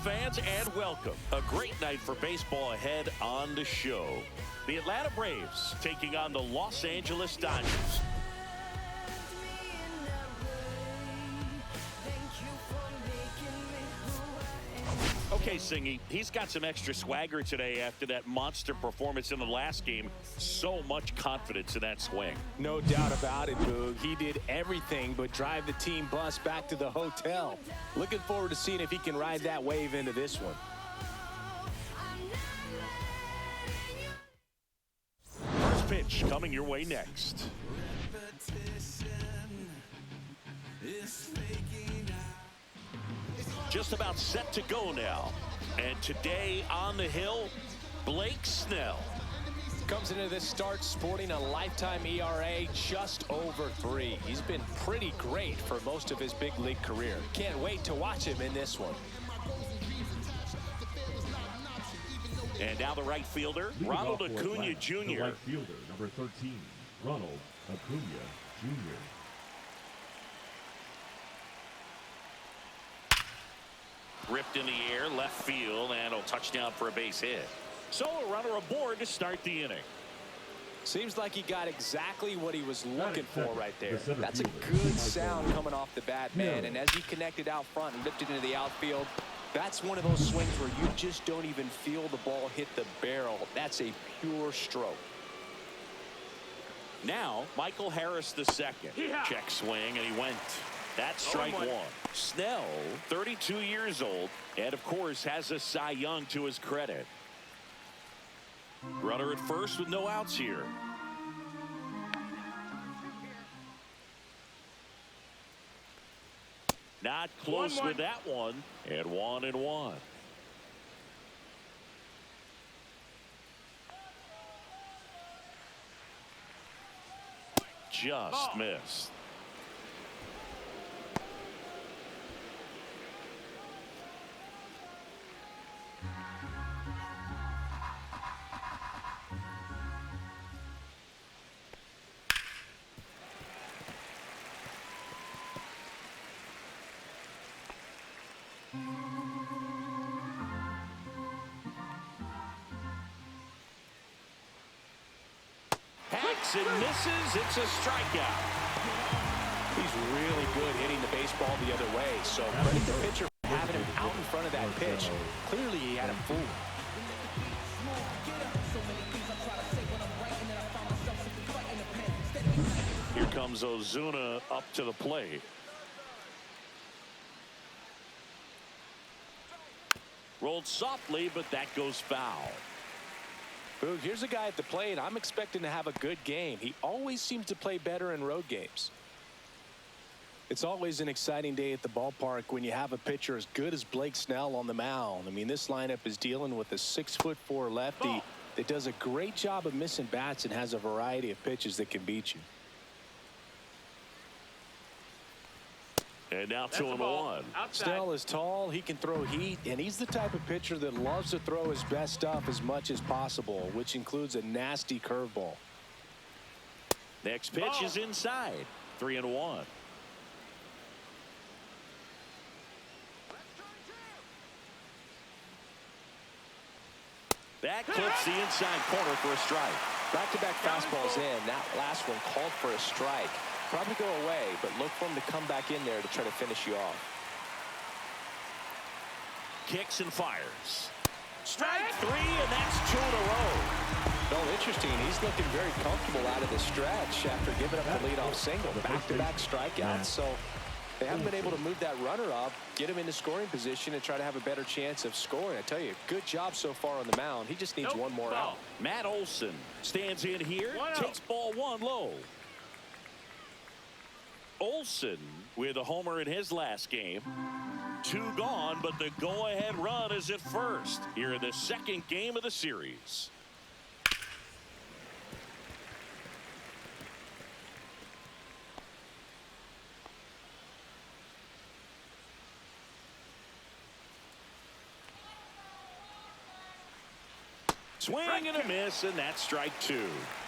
fans, and welcome. A great night for baseball ahead on the show. The Atlanta Braves taking on the Los Angeles Dodgers. Okay, Singy, he's got some extra swagger today after that monster performance in the last game. So much confidence in that swing. No doubt about it, Boog. He did everything but drive the team bus back to the hotel. Looking forward to seeing if he can ride that wave into this one. First pitch coming your way next. Just about set to go now. And today on the hill, Blake Snell. Comes into this start sporting a lifetime ERA just over 3. He's been pretty great for most of his big league career. Can't wait to watch him in this one. And now the right fielder, Ronald Acuna Jr. The right fielder, number 13, Ronald Acuna Jr. Ripped in the air, left field, and a touchdown for a base hit. So a runner aboard to start the inning. Seems like he got exactly what he was looking for right there. That's a good sound coming off the bat, man. And as he connected out front and lifted into the outfield, that's one of those swings where you just don't even feel the ball hit the barrel. That's a pure stroke. Now, Michael Harris II. Check swing, and he went. That's strike one. Snell, 32 years old, and of course has a Cy Young to his credit. Runner at first with no outs here. Not close with that one, and 1-1. Just missed. Hacks and misses. It's a strikeout. He's really good hitting the baseball the other way. So credit the pitcher for having him out in front of that pitch. Clearly he had him fooled. Here comes Ozuna up to the plate. Rolled softly, but that goes foul. Boog, here's a guy at the plate. I'm expecting to have a good game. He always seems to play better in road games. It's always an exciting day at the ballpark when you have a pitcher as good as Blake Snell on the mound. I mean, this lineup is dealing with a 6'4" lefty that does a great job of missing bats and has a variety of pitches that can beat you. And now 2-1. Snell is tall, he can throw heat, and he's the type of pitcher that loves to throw his best stuff as much as possible, which includes a nasty curveball. Next pitch is inside. 3-1. That clips the inside corner for a strike. Back-to-back fastballs in. That last one called for a strike. Probably go away, but look for him to come back in there to try to finish you off. Kicks and fires. Strike 3, and that's 2 in a row. No, interesting. He's looking very comfortable out of the stretch after giving up the leadoff single. Back-to-back strikeouts, so they haven't been able to move that runner up, get him into scoring position, and try to have a better chance of scoring. I tell you, good job so far on the mound. He just needs one more out. Matt Olson stands in here, takes ball 1 low. Olson with a homer in his last game. 2 gone, but the go-ahead run is at first here in the second game of the series. Swing and a miss, and that's strike 2.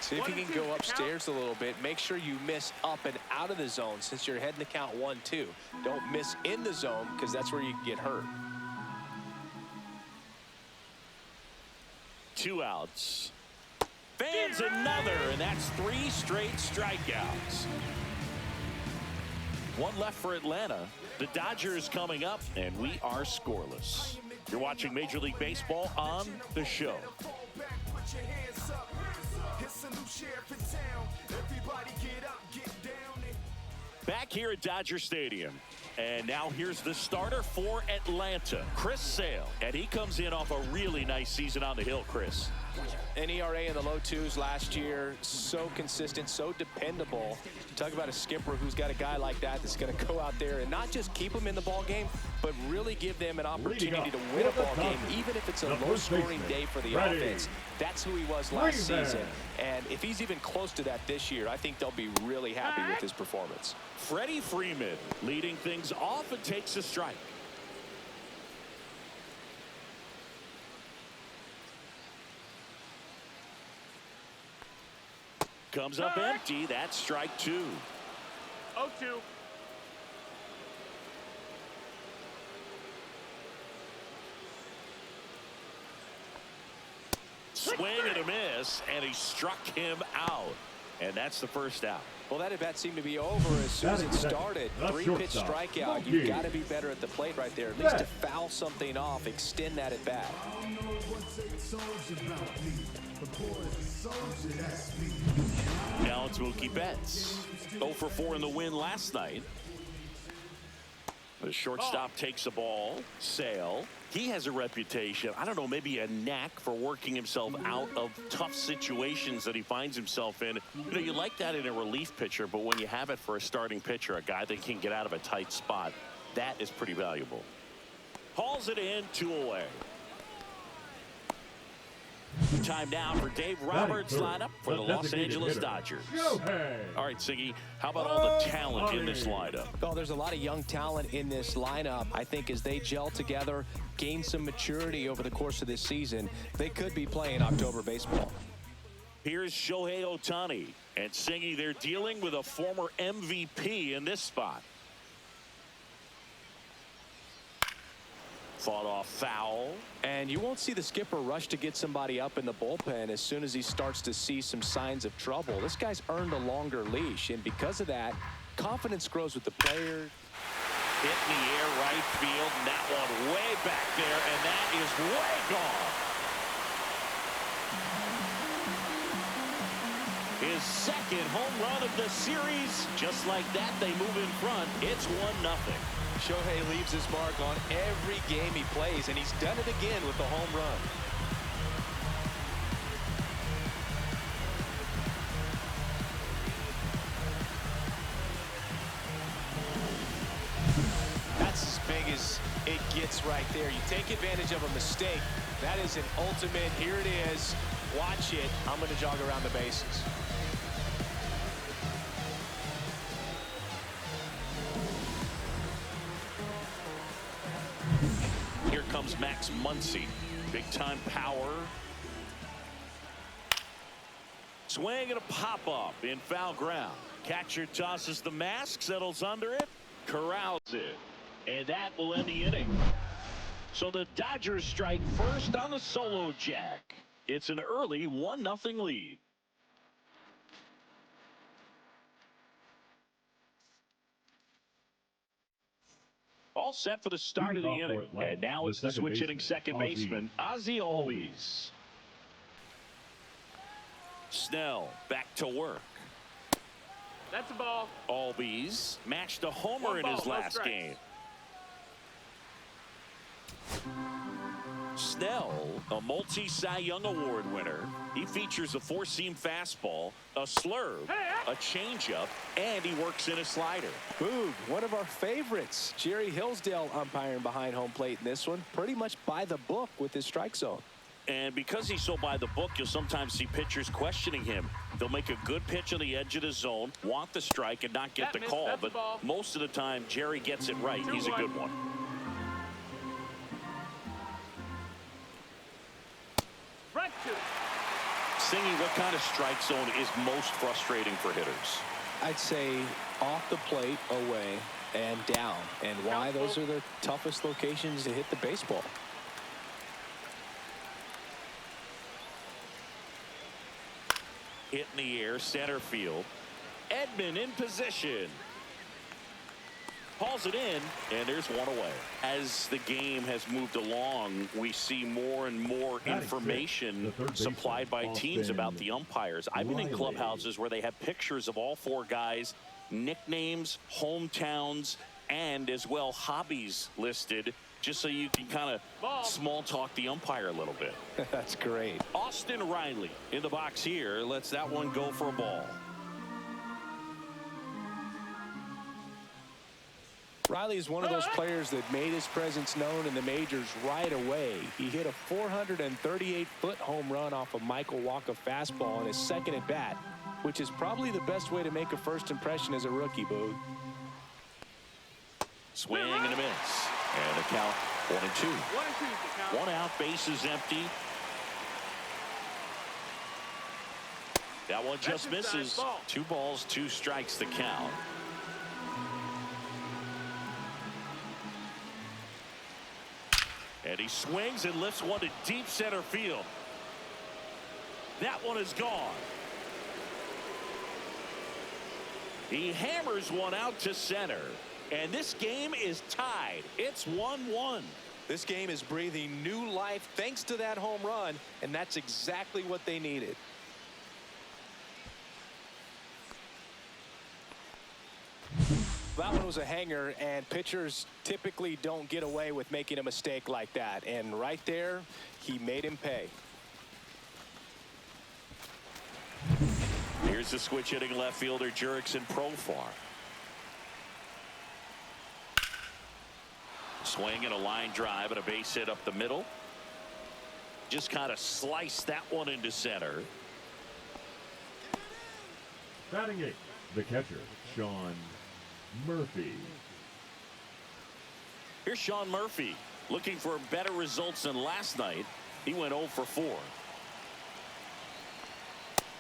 See if you can go upstairs a little bit. Make sure you miss up and out of the zone since you're heading to count 1-2. Don't miss in the zone because that's where you can get hurt. 2 outs. Fans another, and that's 3 straight strikeouts. 1 left for Atlanta. The Dodgers coming up, and we are scoreless. You're watching Major League Baseball on The Show. Back here at Dodger Stadium. And now here's the starter for Atlanta, Chris Sale. And he comes in off a really nice season on the hill, Chris. An ERA in the low 2s last year. So consistent, so dependable. Talk about a skipper who's got a guy like that that's going to go out there and not just keep them in the ball game, but really give them an opportunity to win a ball game, even if it's a low-scoring day for the offense. That's who he was last season. And if he's even close to that this year, I think they'll be really happy with his performance. Freddie Freeman leading things off and takes a strike. Comes up empty. That's strike 2. 0-2. Swing and a miss, and he struck him out. And that's the first out. Well, that at-bat seemed to be over as soon as it started. 3-pitch strikeout. You've got to be better at the plate right there. At least to foul something off, extend that at-bat. Now it's Mookie Betts. 0 for 4 in the win last night. The shortstop takes the ball. Sale. He has a reputation, I don't know, maybe a knack for working himself out of tough situations that he finds himself in. You know, you like that in a relief pitcher, but when you have it for a starting pitcher, a guy that can get out of a tight spot, that is pretty valuable. Hauls it in, 2 away. Time now for Dave Roberts' lineup for the Los Angeles Dodgers. All right, Siggy, how about all the talent in this lineup? Well, there's a lot of young talent in this lineup. I think as they gel together, gain some maturity over the course of this season, they could be playing October baseball. Here's Shohei Ohtani. And Siggy, they're dealing with a former MVP in this spot. Fought off foul. And you won't see the skipper rush to get somebody up in the bullpen as soon as he starts to see some signs of trouble. This guy's earned a longer leash, and because of that, confidence grows with the player. Hit in the air right field, and that one way back there, and that is way gone. His second home run of the series. Just like that, they move in front. It's 1-0. Shohei leaves his mark on every game he plays, and he's done it again with the home run. That's as big as it gets right there. You take advantage of a mistake. That is an ultimate. Here it is. Watch it. I'm going to jog around the bases. Here comes Max Muncy. Big time power. Swing and a pop up in foul ground. Catcher tosses the mask, settles under it, corrals it. And that will end the inning. So the Dodgers strike first on the solo jack. It's an early 1-0 lead. All set for the start of the inning. And now it's the switch hitting second baseman, Ozzie Albies. Snell back to work. That's a ball. Albies matched a homer in his last game. Snell, a multi-Cy Young Award winner. He features a 4-seam fastball, a slurve, a changeup, and he works in a slider. Boog, one of our favorites. Jerry Hillsdale umpiring behind home plate in this one. Pretty much by the book with his strike zone. And because he's so by the book, you'll sometimes see pitchers questioning him. They'll make a good pitch on the edge of the zone, want the strike, and not get the call. But most of the time, Jerry gets it right. He's a good one. Singing, what kind of strike zone is most frustrating for hitters? I'd say off the plate, away, and down. And why? Those are the toughest locations to hit the baseball. Hit in the air, center field. Edman in position. Hauls it in, and there's one away. As the game has moved along, we see more and more information supplied by teams about the umpires. I've been in clubhouses where they have pictures of all four guys, nicknames, hometowns, and as well hobbies listed, just so you can kind of small talk the umpire a little bit. That's great. Austin Riley in the box here lets that one go for a ball. Riley is one of those players that made his presence known in the majors right away. He hit a 438-foot home run off a Michael Walker fastball in his second at bat, which is probably the best way to make a first impression as a rookie, Boog. Swing and a miss. And the count 1-2. 1-2 is the count. One out, bases empty. That one just misses. Ball. 2 balls, 2 strikes the count. And he swings and lifts one to deep center field. That one is gone. He hammers one out to center. And this game is tied. It's 1-1. This game is breathing new life thanks to that home run, and that's exactly what they needed. That one was a hanger, and pitchers typically don't get away with making a mistake like that. And right there, he made him pay. Here's the switch hitting left fielder Jurickson Profar. Swing and a line drive and a base hit up the middle. Just kind of sliced that one into center. Batting 8, the catcher, Sean Murphy. Here's Sean Murphy looking for better results than last night. He went 0 for 4.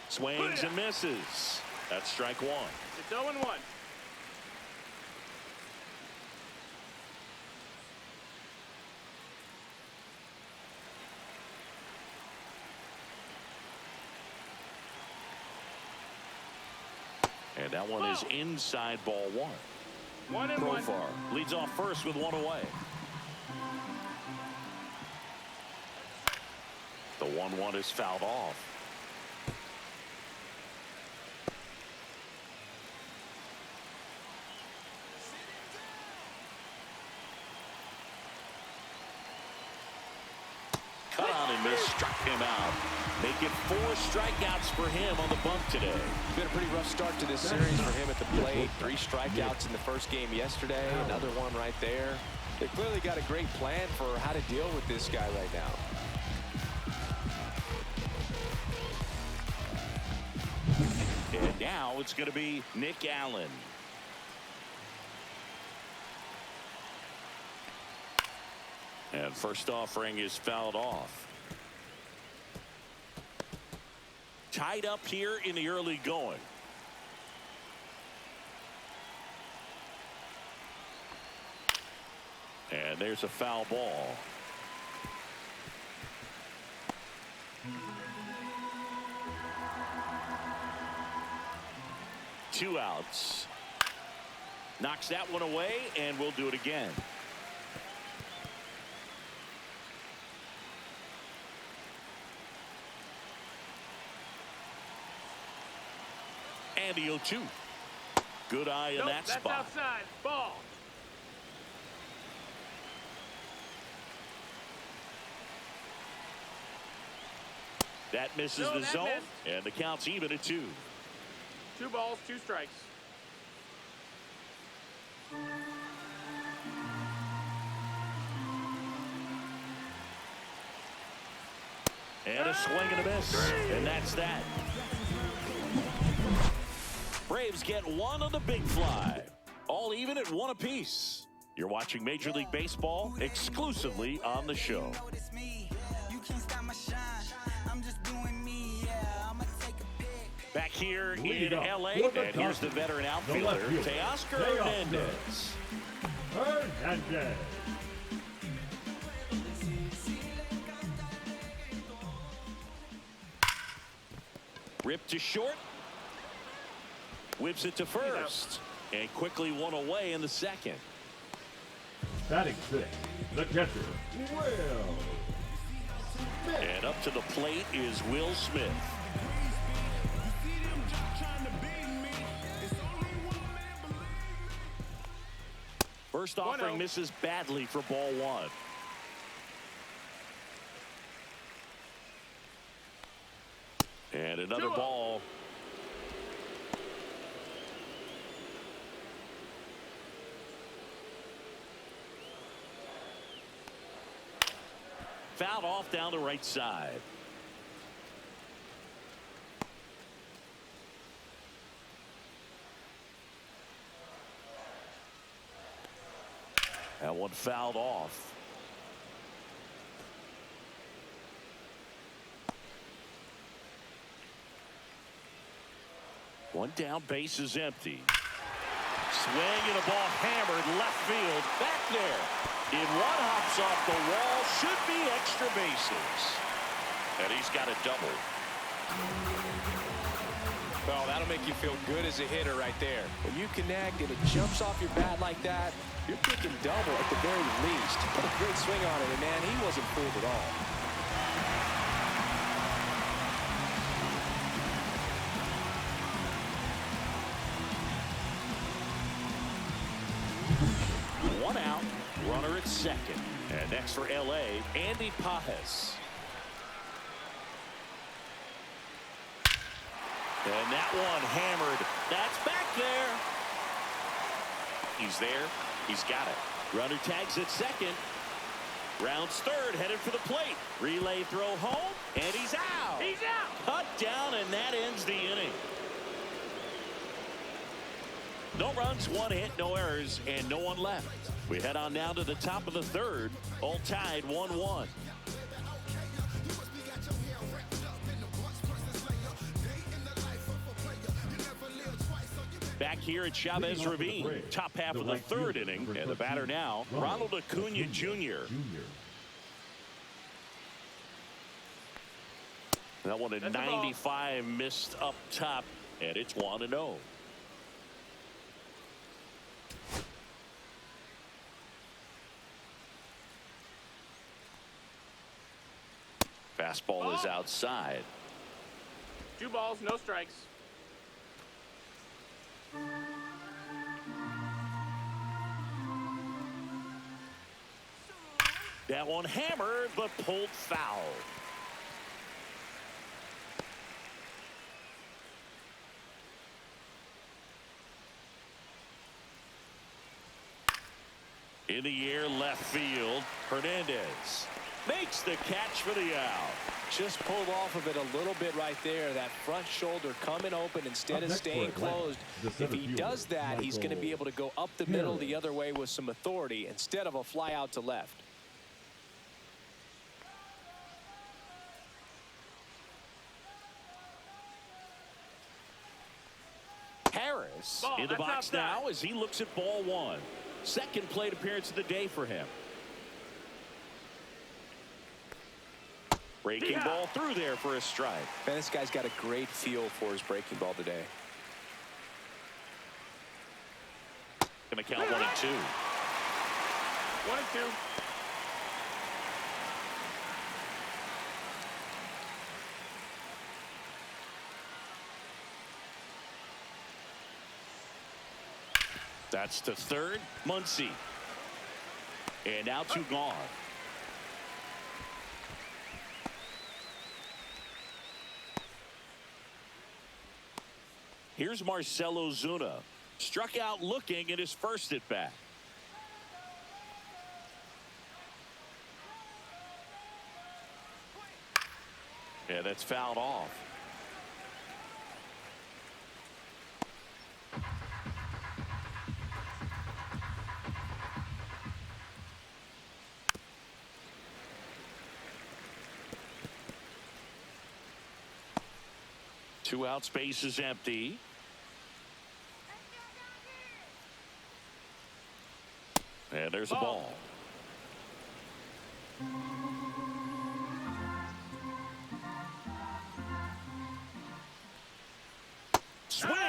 Swings and misses. That's strike 1. It's 0-1. And that one is inside ball 1. 1-1. Profar leads off first with 1 away. The 1-1 is fouled off. Cut on and miss, struck him out. Making 4 strikeouts for him on the bump today. It's been a pretty rough start to this series for him at the plate. 3 strikeouts in the first game yesterday. Another one right there. They clearly got a great plan for how to deal with this guy right now. And now it's going to be Nick Allen. And first offering is fouled off. Tied up here in the early going. And there's a foul ball. Two outs. Knocks that one away, and we'll do it again. And the 0-2. Good eye in that that's spot. Outside. Ball. That misses the zone, and the count's even at 2. 2 balls, 2 strikes. And a swing and a miss. And that's that. Braves get one on the big fly. All even at 1 apiece. You're watching Major League Baseball exclusively on the show. Back here in LA, and here's the veteran outfielder, Teoscar Hernandez. Hernandez. Ripped to short. Whips it to first. And quickly one away in the second. Batting sixth, the catcher, Will. And up to the plate is Will Smith. First offering misses badly for ball one. And another ball. Fouled off down the right side. That one fouled off. One down, base is empty. Swing and a ball hammered left field. Back there. In one hops off the wall. Should be extra bases. And he's got a double. Well, that'll make you feel good as a hitter right there. When you connect and it jumps off your bat like that, you're thinking double at the very least. What a great swing on it, and man, he wasn't fooled at all. One out, runner at second. And next for L.A., Andy Pajes. And that one hammered. That's back there. He's there. He's got it. Runner tags at second. Rounds third, headed for the plate. Relay throw home, and he's out. He's out. Cut down, and that ends the inning. No runs, one hit, no errors, and no one left. We head on now to the top of the third. All tied 1-1. Back here at Chavez Ravine, top half of the third inning, and the batter now, Ronald Acuna Jr. That one at 95 missed up top, and it's 1-0. Fastball is outside. 2 balls, no strikes. That one hammered, but pulled foul. In the air, left field, Hernandez makes the catch for the out. Just pulled off of it a little bit right there. That front shoulder coming open instead of staying closed. If he does that, he's going to be able to go up the middle the other way with some authority instead of a fly out to left. Harris in the box now as he looks at ball one. Second plate appearance of the day for him. Breaking ball through there for a strike. Man, this guy's got a great feel for his breaking ball today. Gonna count 1-2. 1-2. That's to third, Muncy. And now 2 gone. Here's Marcelo Zuna. Struck out looking at his first at bat. Yeah, that's fouled off. Two out, space is empty. And there's a ball.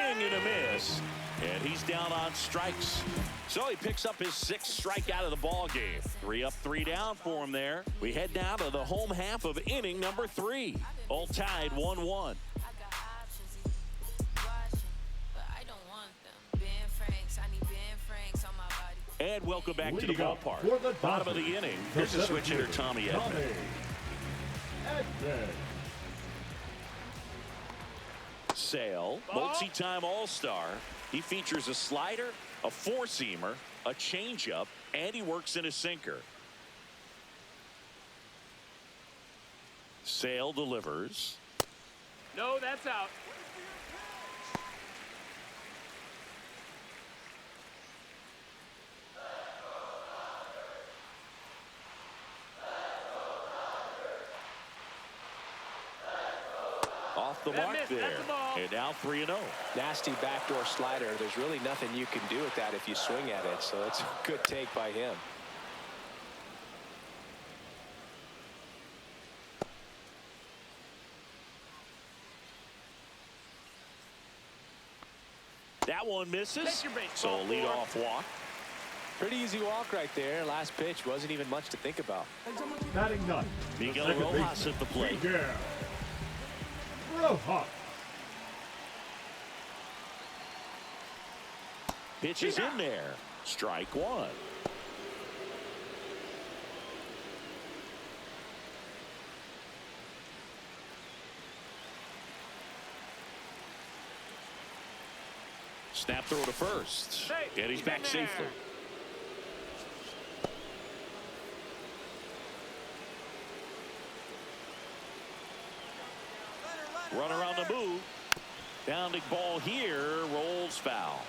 swing and a miss. And he's down on strikes. So he picks up his 6th strikeout of the ball game. 3 up, 3 down for him there. We head down to the home half of inning number 3. All tied 1-1. And welcome back to the ballpark. Bottom of the inning. Here's a switch hitter, Tommy Edman. Sale, multi-time All-Star. He features a slider, a four-seamer, a changeup, and he works in a sinker. Sale delivers. No, that's out. Off the mark there. And now 3-0. Nasty backdoor slider. There's really nothing you can do with that if you swing at it. So it's a good take by him. That one misses. So a leadoff walk. Pretty easy walk right there. Last pitch wasn't even much to think about. Batting ninth. Miguel Rojas at the plate. Rojas. Pitch is in there. Strike one. Snap throw to first. And he's back safely. Runner on the move. Bounding ball here. Rolls foul.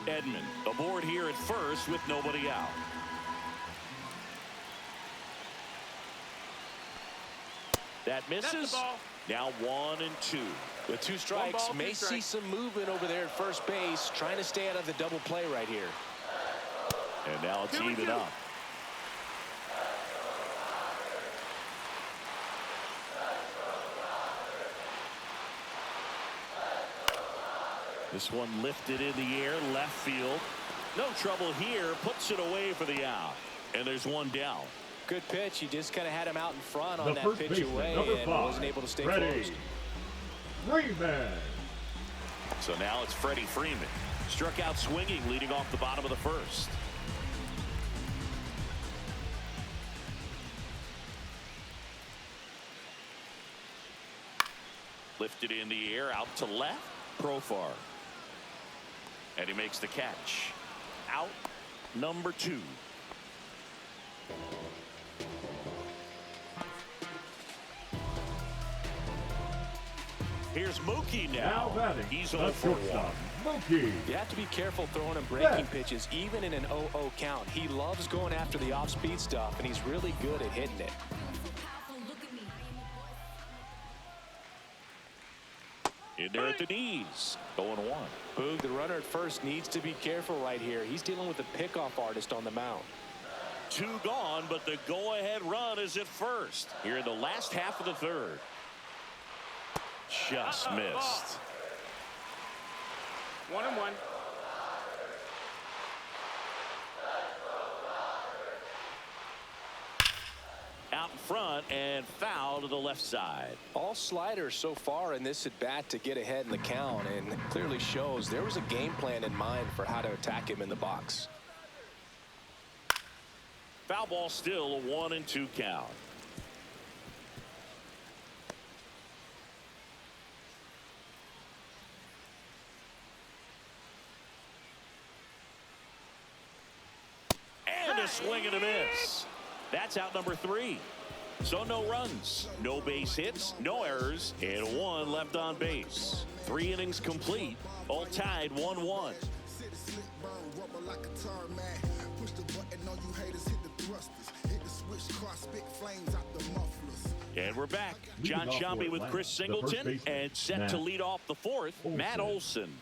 Edman aboard here at first with nobody out. That misses. Now 1 and 2. With 2 strikes, may see some movement over there at first base, trying to stay out of the double play right here. And now it's even up. This one lifted in the air, left field. No trouble here, puts it away for the out. And there's one down. Good pitch. He just kind of had him out in front on that pitch away and wasn't able to stay closed. Freeman. So now it's Freddie Freeman. Struck out swinging, leading off the bottom of the first. Lifted in the air, out to left. Profar. And he makes the catch. Out number 2. Here's Mookie now. He's 0 for 1. Mookie. You have to be careful throwing him breaking pitches, even in an 0-0 count. He loves going after the off-speed stuff, and he's really good at hitting it. In there at the knees. 0-1. Boog, the runner at first needs to be careful right here. He's dealing with a pickoff artist on the mound. 2 gone, but the go-ahead run is at first. Here in the last half of the third. Just missed. 1 and 1. Out in front and foul to the left side. All sliders so far in this at bat to get ahead in the count, and it clearly shows there was a game plan in mind for how to attack him in the box. Foul ball, still a 1 and 2 count. And a swing and a miss. That's out number 3. So no runs, no base hits, no errors, and 1 left on base. 3 innings complete, all tied 1-1. And we're back. John Sciambi with Chris Singleton, and set to lead off the 4th, Matt Olson.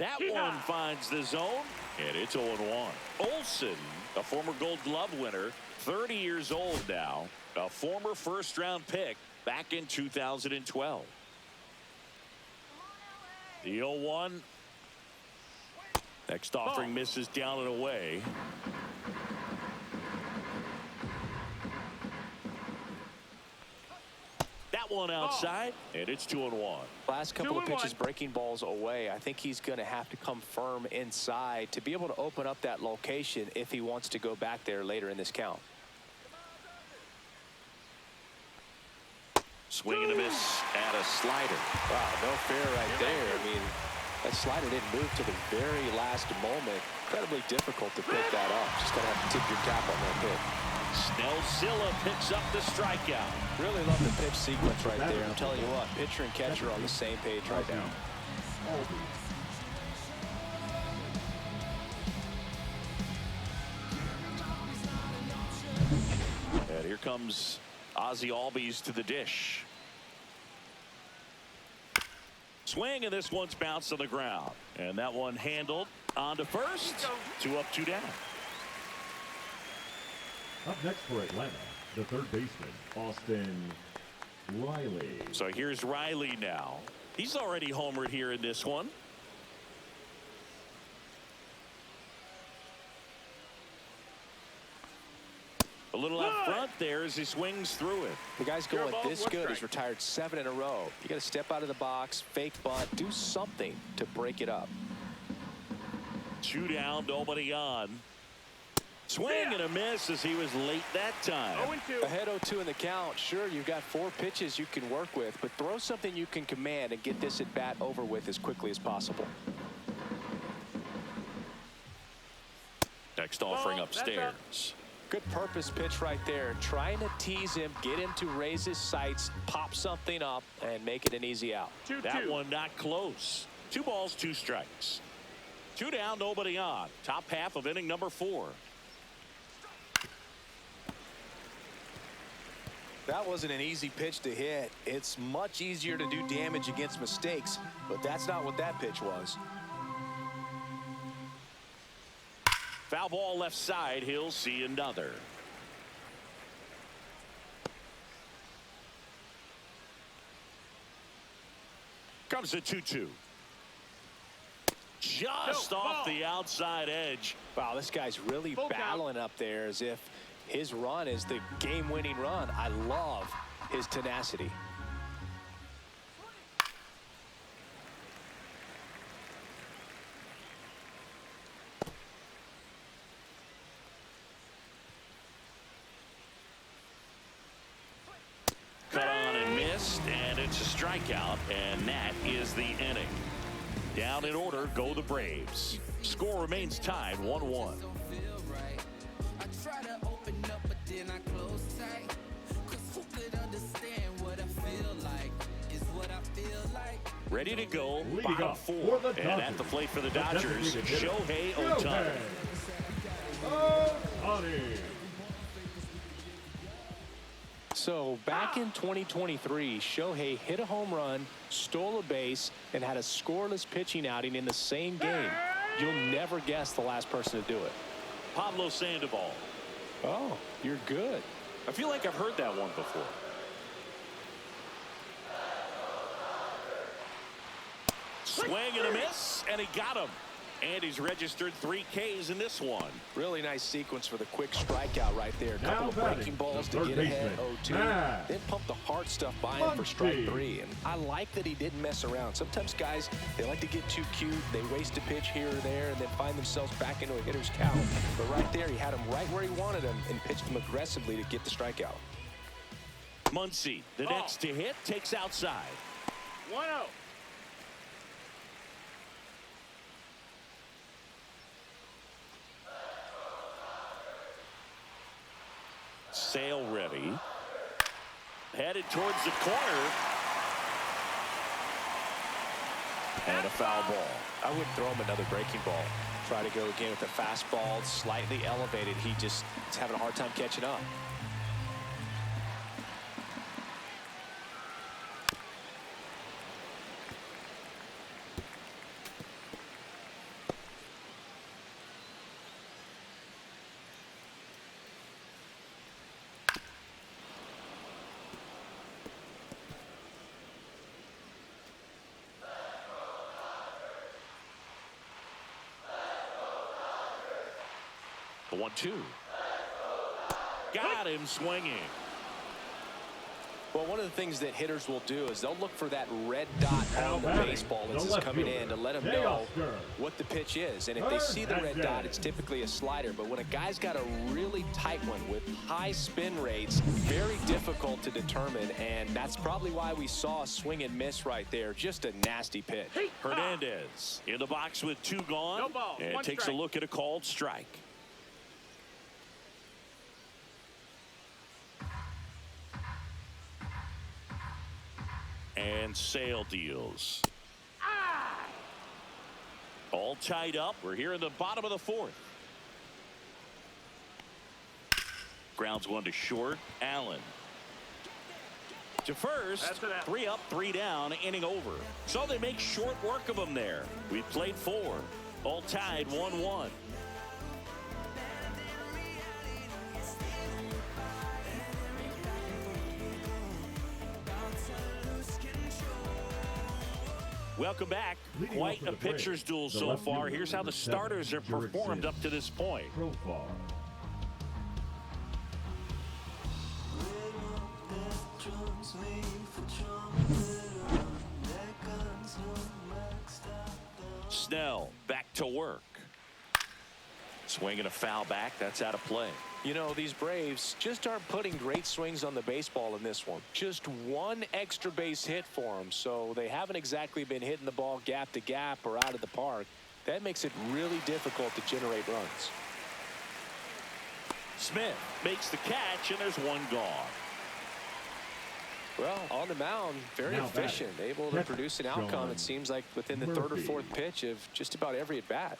That Yeehaw. one finds the zone, and it's 0-1. Olsen, a former Gold Glove winner, 30 years old now, a former first-round pick back in 2012. The 0-1. Next offering misses down and away. That one outside, and it's 2-1. Last couple of 2-1. pitches breaking balls away. I think he's going to have to come firm inside to be able to open up that location if he wants to go back there later in this count. Swing and a miss at a slider. Wow, no fair right there. I mean, that slider didn't move to the very last moment. Incredibly difficult to pick that up. Just going to have to tip your cap on that hit. Snellzilla picks up the strikeout. Really love the pitch sequence right there. I'm telling you what, pitcher and catcher are on the same page right now. And here comes Ozzie Albies to the dish. Swing, and this one's bounced on the ground. And that one handled on to first. 2 up, 2 down. Up next for Atlanta, the third baseman, Austin Riley. So here's Riley now. He's already homered here in this one. A little out front there as he swings through it. The guy's going this good. He's retired 7 in a row. You got to step out of the box, fake bunt, do something to break it up. 2 down, nobody on. Swing and a miss as he was late that time. 0-2. Ahead 0-2 in the count. Sure, you've got 4 pitches you can work with, but throw something you can command and get this at bat over with as quickly as possible. Next offering Ball, that's upstairs. Good purpose pitch right there. Trying to tease him, get him to raise his sights, pop something up, and make it an easy out. 2-2. That one not close. 2 balls, 2 strikes. 2 down, nobody on. Top half of inning number 4. That wasn't an easy pitch to hit. It's much easier to do damage against mistakes, but that's not what that pitch was. Foul ball left side. He'll see another. Comes the 2-2. Just off the outside edge. Wow, this guy's really Full count. battling up there as if his run is the game-winning run. I love his tenacity. Cut on and missed, and it's a strikeout, and that is the inning. Down in order go the Braves. Score remains tied 1-1. Ready to go, Leading bottom up 4, for the and Dodgers, at the plate for the the Dodgers, designated hitter, Shohei Ohtani. Ohtani. So back in 2023, Shohei hit a home run, stole a base, and had a scoreless pitching outing in the same game. You'll never guess the last person to do it. Pablo Sandoval. Oh, you're good. I feel like I've heard that one before. Swing and a miss, and he got him. And he's registered 3 Ks in this one. Really nice sequence for the quick strikeout right there. A Now couple of batting, breaking balls the to third get ahead baseman, 0-2. Matt Then pump the hard stuff by him for strike Muncy. 3. And I like that he didn't mess around. Sometimes guys, they like to get too cute. They waste a pitch here or there and then find themselves back into a hitter's count. But right there, he had him right where he wanted him and pitched him aggressively to get the strikeout. Muncy, the next to hit, takes outside. 1-0. Sale ready. Headed towards the corner. And a foul ball. I wouldn't throw him another breaking ball. Try to go again with the fastball, slightly elevated. He just is having a hard time catching up. The 1-2. Got him swinging. Well, one of the things that hitters will do is they'll look for that red dot on the baseball as it's coming in to let them know what the pitch is. And if they see the red dot, it's typically a slider. But when a guy's got a really tight one with high spin rates, very difficult to determine. And that's probably why we saw a swing and miss right there. Just a nasty pitch. Hernandez in the box with 2 gone. No ball. And One takes strike. a look at a called strike. And Sale deals. All tied up. We're here in the bottom of the 4th. Grounds one to short. Allen to first. That's an out. 3 up, 3 down, inning over. So they make short work of them there. We've played 4. All tied 1-1. Welcome back. Leading Quite off for a the Braves, pitcher's duel the so left far. fielder, Here's how the number 7, starters have Jurickson. performed up to this point. Profile. Snell back to work. Swinging a foul back. That's out of play. You know, these Braves just aren't putting great swings on the baseball in this one. Just one extra base hit for them, so they haven't exactly been hitting the ball gap to gap or out of the park. That makes it really difficult to generate runs. Smith makes the catch, and there's 1 gone. Well, on the mound, very Now efficient, batting. able to Catcher, produce an outcome, Sean it seems like, within the 3rd or Murphy. 4th pitch of just about every at-bat.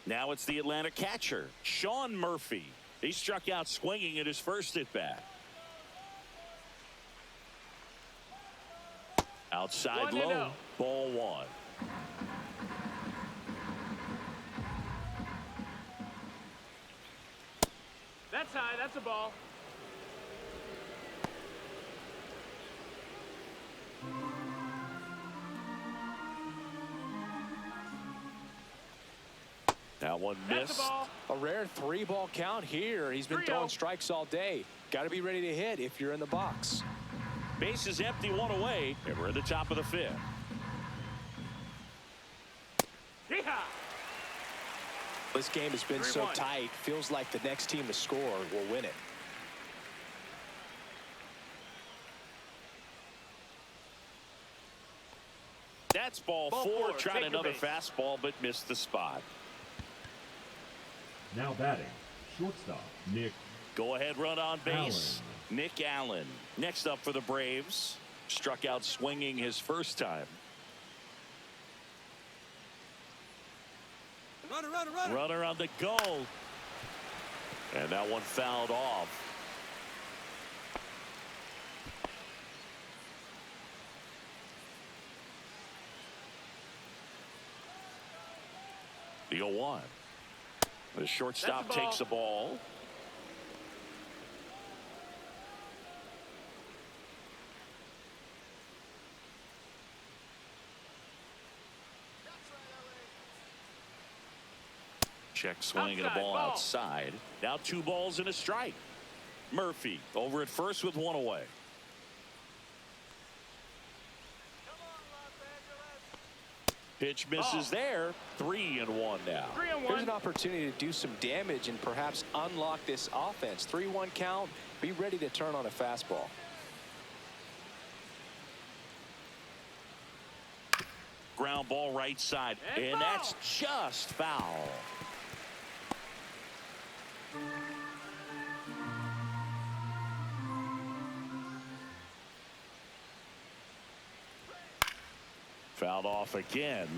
Now it's the Atlanta catcher, Sean Murphy. He struck out swinging at his first at-bat. Outside 1-0. low, ball 1. That's high. That's a ball. That one That's a missed. ball. A rare 3-ball count here. He's been 3-0. throwing strikes all day. Got to be ready to hit if you're in the box. Base is empty, 1 away, and we're at the top of the 5th. Yeehaw! This game has been so 3-1. tight. Feels like the next team to score will win it. That's ball Ball 4. 4. Tried Take your another base. fastball, but missed the spot. Now batting. Shortstop. Nick. Go ahead run on base. Allen. Nick Allen. Next up for the Braves. Struck out swinging his first time. Runner on the go. And that one fouled off. The 0-1. The shortstop That's a ball. takes the ball. Check swing and a Outside, ball ball. outside. Now 2 balls and a strike. Murphy over at first with 1 away. Pitch misses there. 3-1 now. 3-1. Here's an opportunity to do some damage and perhaps unlock this offense. 3-1 count. Be ready to turn on a fastball. Ground ball right side. And And foul. that's just foul. Fouled off again,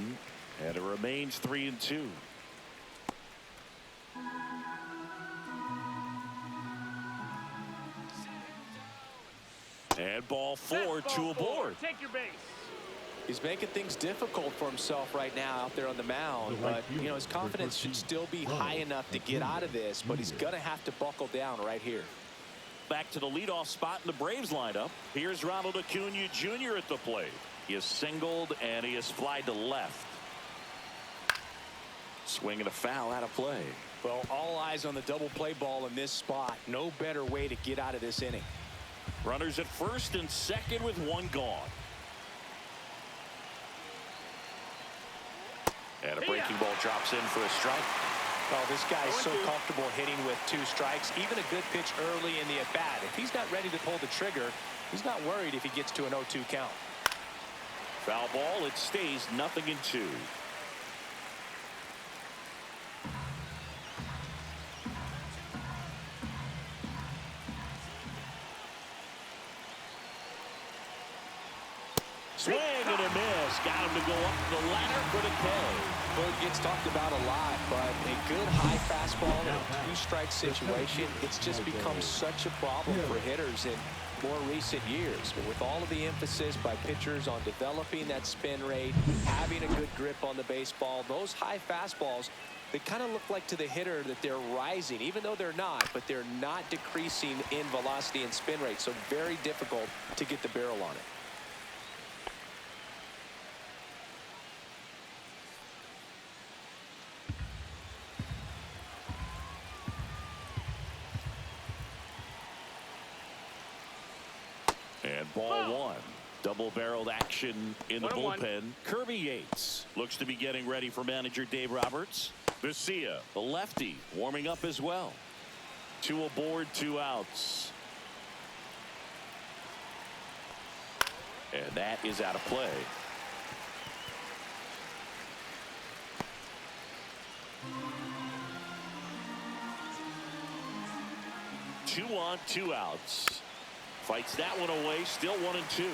and it remains 3-2. And ball 4, That's 2 ball 4. aboard. Take your base. He's making things difficult for himself right now out there on the mound. The right But, you know, his fielder, confidence should still be high enough to get out of this. But he's going to have to buckle down right here. Back to the leadoff spot in the Braves lineup. Here's Ronald Acuna Jr. at the plate. He is singled and he is flied to left. Swing and a foul out of play. Well, all eyes on the double play ball in this spot. No better way to get out of this inning. Runners at first and second with one gone. And a breaking ball drops in for a strike. Oh, this guy's so comfortable hitting with 2 strikes. Even a good pitch early in the at-bat. If he's not ready to pull the trigger, he's not worried if he gets to an 0-2 count. Foul ball. It stays 0-2. Swing and a miss. Got him to go up the ladder for the K. Well, it gets talked about a lot, but a good high fastball in a 2-strike situation, it's just become such a problem for hitters in more recent years. But with all of the emphasis by pitchers on developing that spin rate, having a good grip on the baseball, those high fastballs, they kind of look like to the hitter that they're rising, even though they're not, but they're not decreasing in velocity and spin rate. So very difficult to get the barrel on it. And ball 1. Double-barreled action in the bullpen. Kirby Yates looks to be getting ready for manager Dave Roberts. Garcia, the lefty, warming up as well. 2 aboard, 2 outs. And that is out of play. Two on, 2 outs. Fights that one away, still 1-2.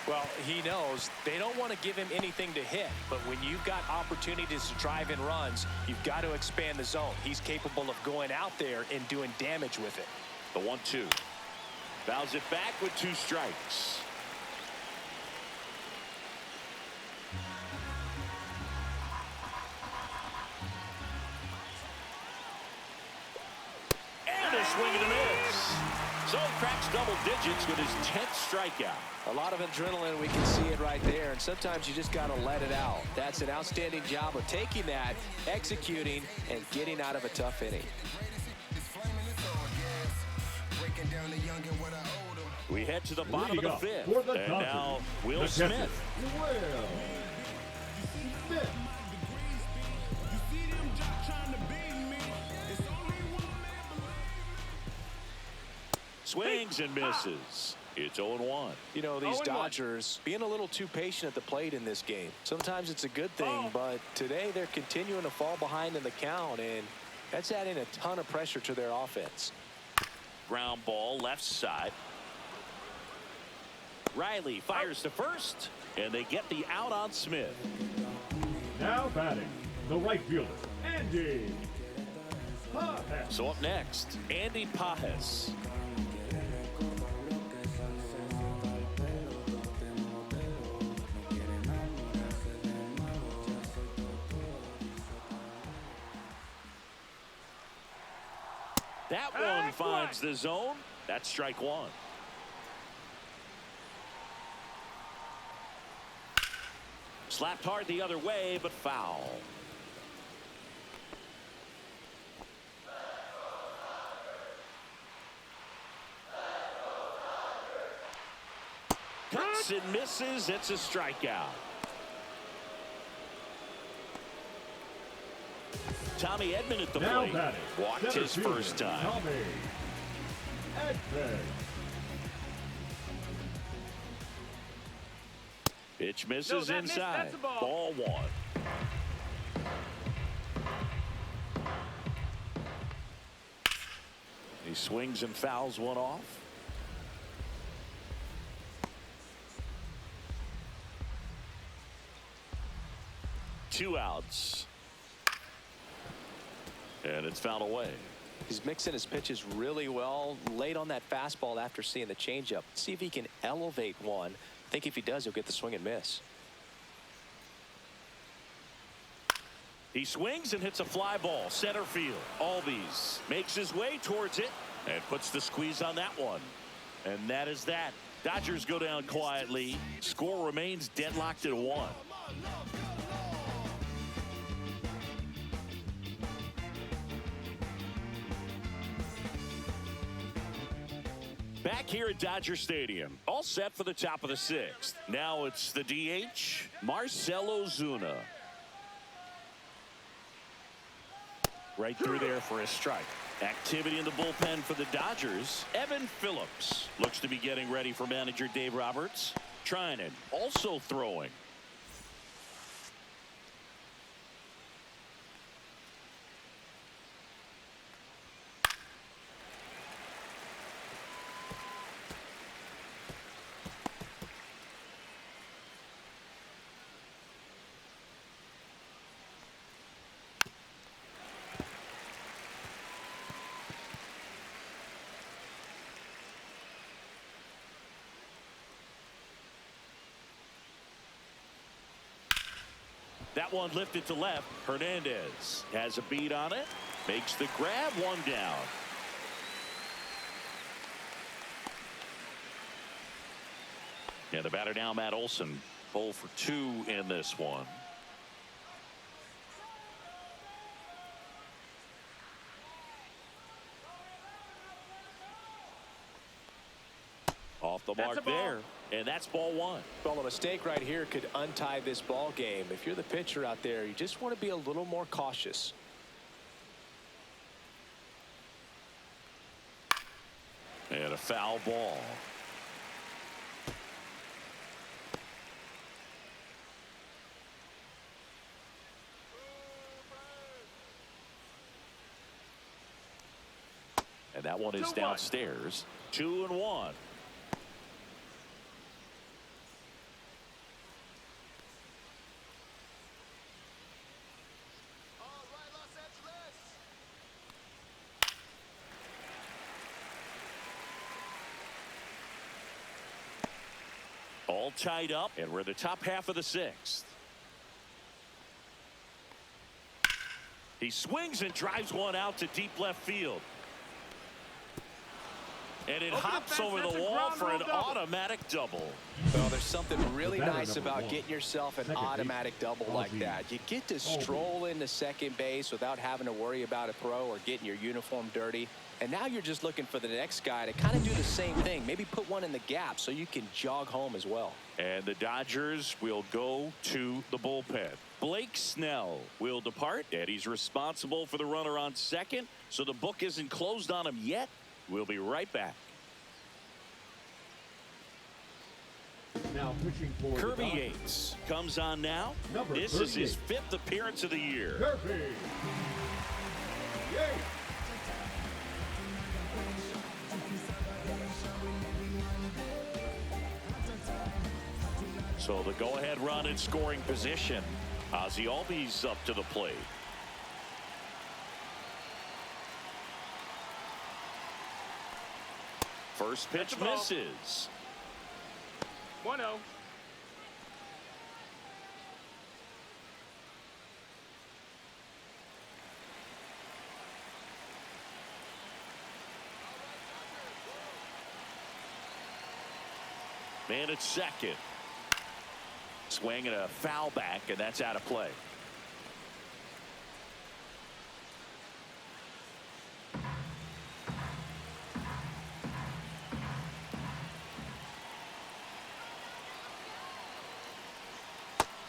Well, he knows they don't want to give him anything to hit, but when you've got opportunities to drive in runs, you've got to expand the zone. He's capable of going out there and doing damage with it. The 1-2. Fouls it back with 2 strikes. And a swing and a miss. So he cracks double digits with his 10th strikeout. A lot of adrenaline, we can see it right there, and sometimes you just got to let it out. That's an outstanding job of taking that, executing, and getting out of a tough inning. We head to the bottom of the 5th, and now Will Smith. Swings and misses. It's 0-1. You know, these Dodgers being a little too patient at the plate in this game. Sometimes it's a good thing, but today they're continuing to fall behind in the count, and that's adding a ton of pressure to their offense. Ground ball left side. Riley fires to first, and they get the out on Smith. Now batting, the right fielder, Andy Pajes. So up next, Andy Pajes. That one finds the zone. That's strike 1. Slapped hard the other way, but foul. Cuts and misses. It's a strikeout. Tommy Edman at the plate. Walked his first time. Tommy Edman. Pitch misses inside. Ball 1. He swings and fouls one off. Two outs. And it's fouled away. He's mixing his pitches really well late on that fastball after seeing the changeup. See if he can elevate one. I think if he does, he'll get the swing and miss. He swings and hits a fly ball center field. Albies makes his way towards it and puts the squeeze on that one. And that is that. Dodgers go down quietly. Score remains deadlocked at 1. Back here at Dodger Stadium, all set for the top of the 6th. Now it's the DH, Marcell Ozuna. Right through there for a strike. Activity in the bullpen for the Dodgers. Evan Phillips looks to be getting ready for manager Dave Roberts. Trinan also throwing. That one lifted to left. Hernandez has a beat on it. Makes the grab. One down. And the batter now, Matt Olson. 0 for 2 in this one. Off the mark there. And that's ball 1. Well, a mistake right here could untie this ball game. If you're the pitcher out there, you just want to be a little more cautious. And a foul ball. And that one is downstairs. 2-1. All tied up, and we're in the top half of the 6th. He swings and drives one out to deep left field. And it hops over the wall for an automatic double. Well, there's something really nice about getting yourself an automatic double like that. You get to stroll into second base without having to worry about a throw or getting your uniform dirty. And now you're just looking for the next guy to kind of do the same thing. Maybe put one in the gap so you can jog home as well. And the Dodgers will go to the bullpen. Blake Snell will depart, and he's responsible for the runner on second. So the book isn't closed on him yet. We'll be right back. Now pitching for Kirby Yates comes on now. This is his 5th appearance of the year. Kirby Yates. So the go-ahead run in scoring position. Ozzie Albies up to the plate. First pitch misses. 1-0. Man at second. Swing and a foul back, and that's out of play.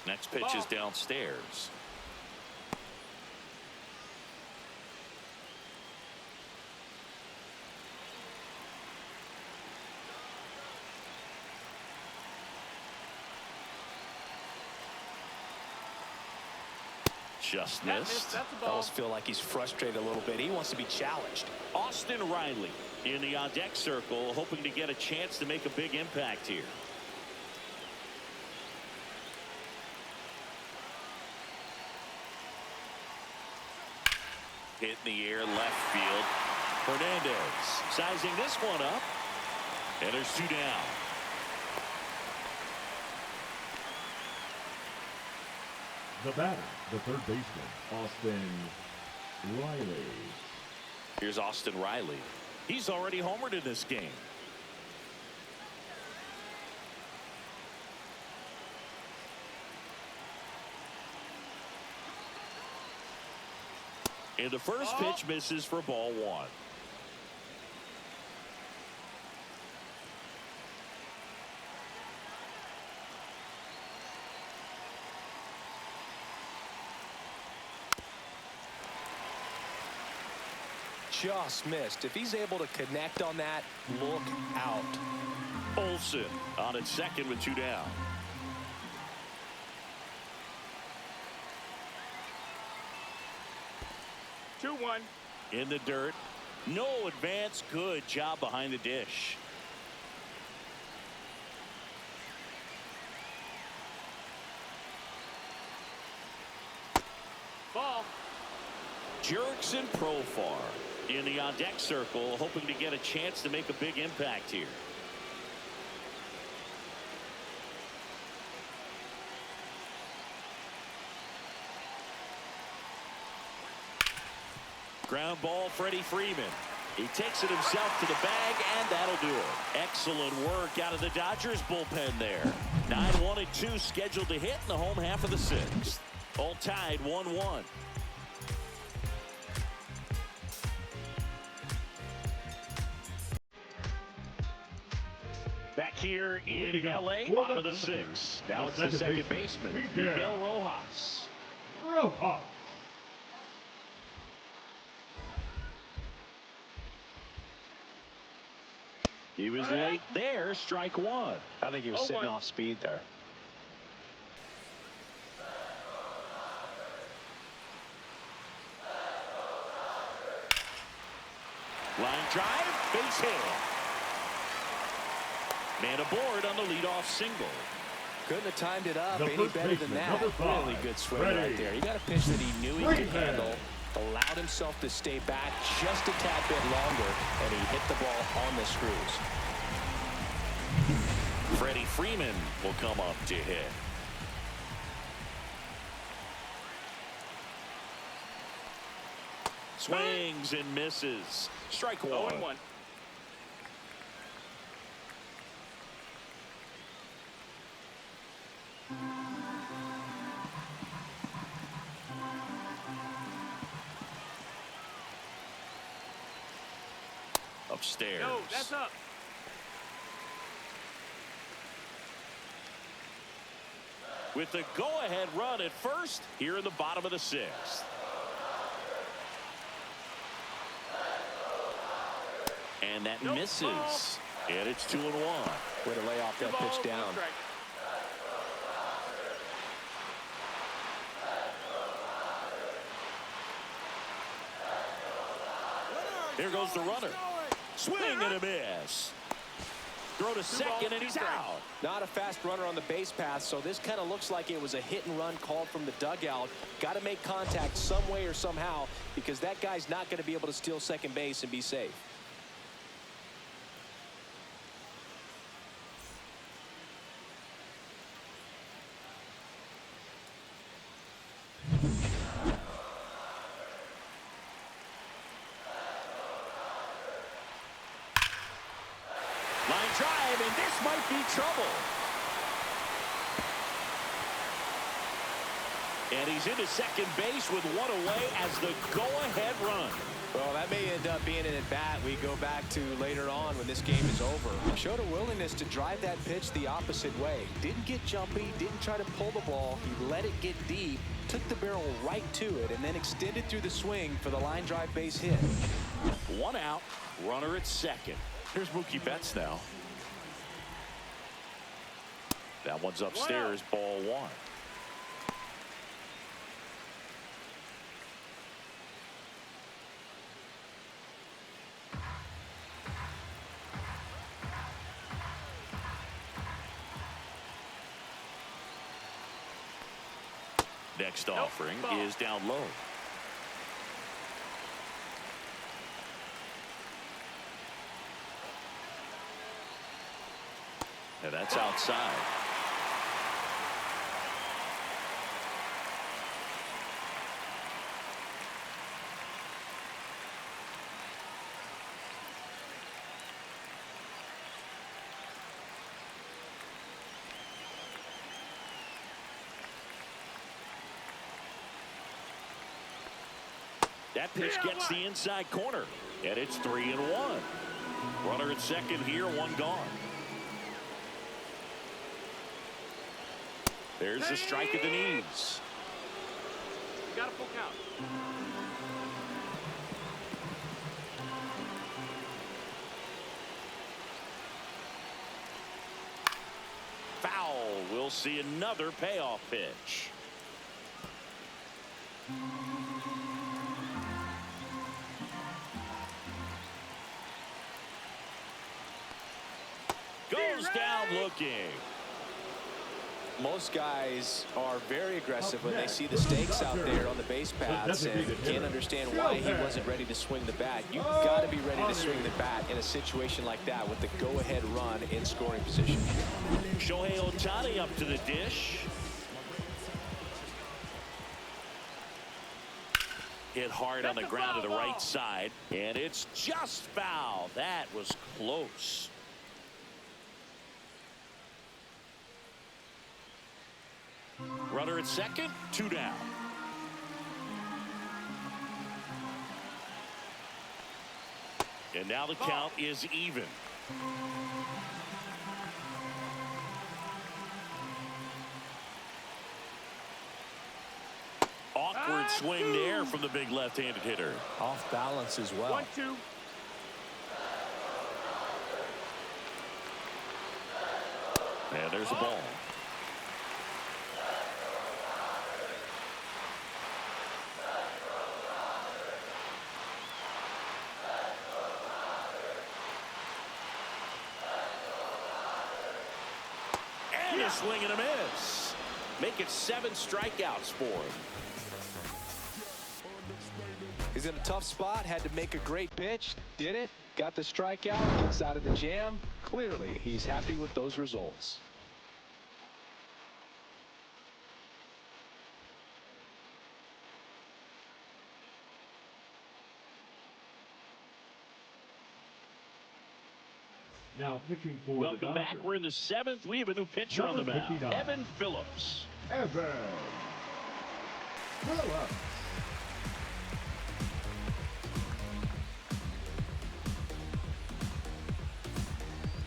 Next pitch is downstairs. Just missed. That's a ball. Almost feel like he's frustrated a little bit. He wants to be challenged. Austin Riley in the on-deck circle, hoping to get a chance to make a big impact here. Hit in the air, left field. Hernandez sizing this one up. And there's 2 down. The batter, the third baseman, Austin Riley. Here's Austin Riley. He's already homered in this game. And the first pitch misses for ball 1. just missed. If he's able to connect on that, look out. Olsen on at second with 2 down. Two, one. In the dirt. No advance. Good job behind the dish. Ball. Jerks and Profar in the on-deck circle, hoping to get a chance to make a big impact here. Ground ball, Freddie Freeman. He takes it himself to the bag, and that'll do it. Excellent work out of the Dodgers bullpen there. 9-1 and 2 scheduled to hit in the home half of the 6th. All tied 1-1. Back here in L.A. for the 6th. Now it's the second baseman, Miguel Rojas. Rojas. He was late there, strike 1. I think he was sitting off speed there. Line drive, base hit. Man aboard on the leadoff single. Couldn't have timed it up The any first better than baseman, that. number 5, Really good swing Freddie right there. He got a pitch that he knew he could Freeman. handle, allowed himself to stay back just a tad bit longer, and he hit the ball on the screws. Freddie Freeman will come up to hit. Swings and misses. Strike 1. 0-1. Upstairs. No, that's up. With the go-ahead run at first here in the bottom of the 6th. And that misses. And it's 2-1. Way to lay off that Ball, pitch down. strike. Here goes the runner. Swing and a miss. Throw to second and he's out. Not a fast runner on the base path, so this kind of looks like it was a hit and run called from the dugout. Got to make contact some way or somehow, because that guy's not going to be able to steal second base and be safe. Line drive, and this might be trouble. And he's into second base with one away as the go-ahead run. Well, that may end up being an at-bat we go back to later on when this game is over. Showed a willingness to drive that pitch the opposite way. Didn't get jumpy, didn't try to pull the ball. He let it get deep, took the barrel right to it, and then extended through the swing for the line drive base hit. One out, runner at second. Here's Mookie Betts now. That one's upstairs, ball 1. Next offering is down low. And that's outside. That pitch gets the inside corner, and it's 3-1. Runner at second here, one gone. There's a strike at the knees. Got a full count. we'll see another payoff pitch. Goes down looking. Most guys are very aggressive when they see the stakes out there on the base paths and can't understand why he wasn't ready to swing the bat. You've got to be ready to swing the bat in a situation like that with the go-ahead run in scoring position. Shohei Ohtani up to the dish. Hit hard on the ground to the right side, and it's just foul. That was close. Runner at second, 2 down. And now the count is even. Awkward swing there from the big left-handed hitter. Off balance as well. 1-2. And there's a ball. And a swing and a miss. Make it 7 strikeouts for him. He's in a tough spot, had to make a great pitch, did it, got the strikeout, gets out of the jam. Clearly, he's happy with those results. Now pitching for Welcome the back. We're in the 7th. We have a new pitcher on the Number mound. 59. Evan Phillips. Evan Phillips.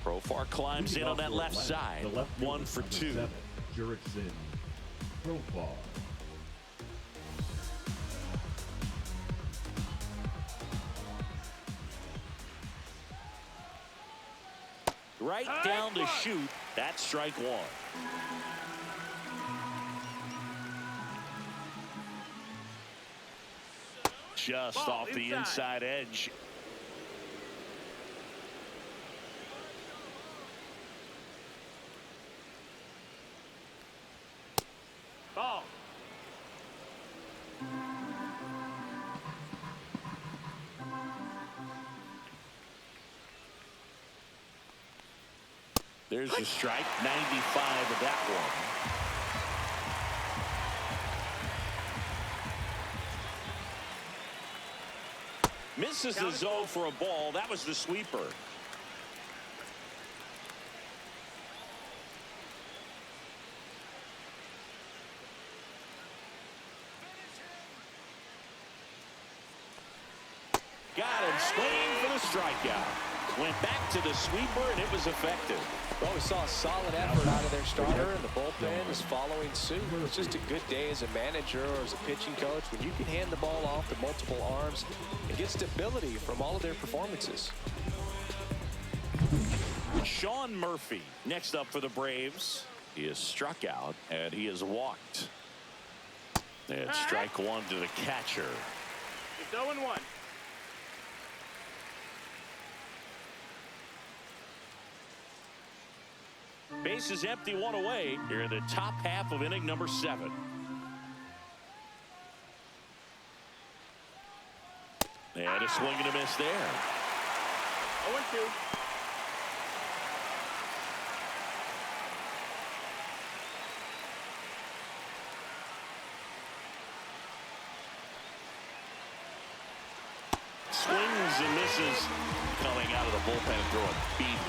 Profar climbs in on that left side. 1 for 2. Jurickson Profar. Right down to shoot. That's strike 1. Just off the inside edge. Ball. There's a strike. 95 of that one. Misses the zone for a ball. That was the sweeper. Got him swinging for the strikeout. Went back to the sweeper, and it was effective. Well, we saw a solid effort out of their starter, and the bullpen is following suit. It's just a good day as a manager or as a pitching coach when you can hand the ball off to multiple arms and get stability from all of their performances. Sean Murphy next up for the Braves. He is struck out, and he is walked. And strike 1 to the catcher. It's 0-1. Base is empty, 1 away here in the top half of inning number 7. And a swing and a miss there. 0-2. Swings and misses coming out of the bullpen and throwing beat.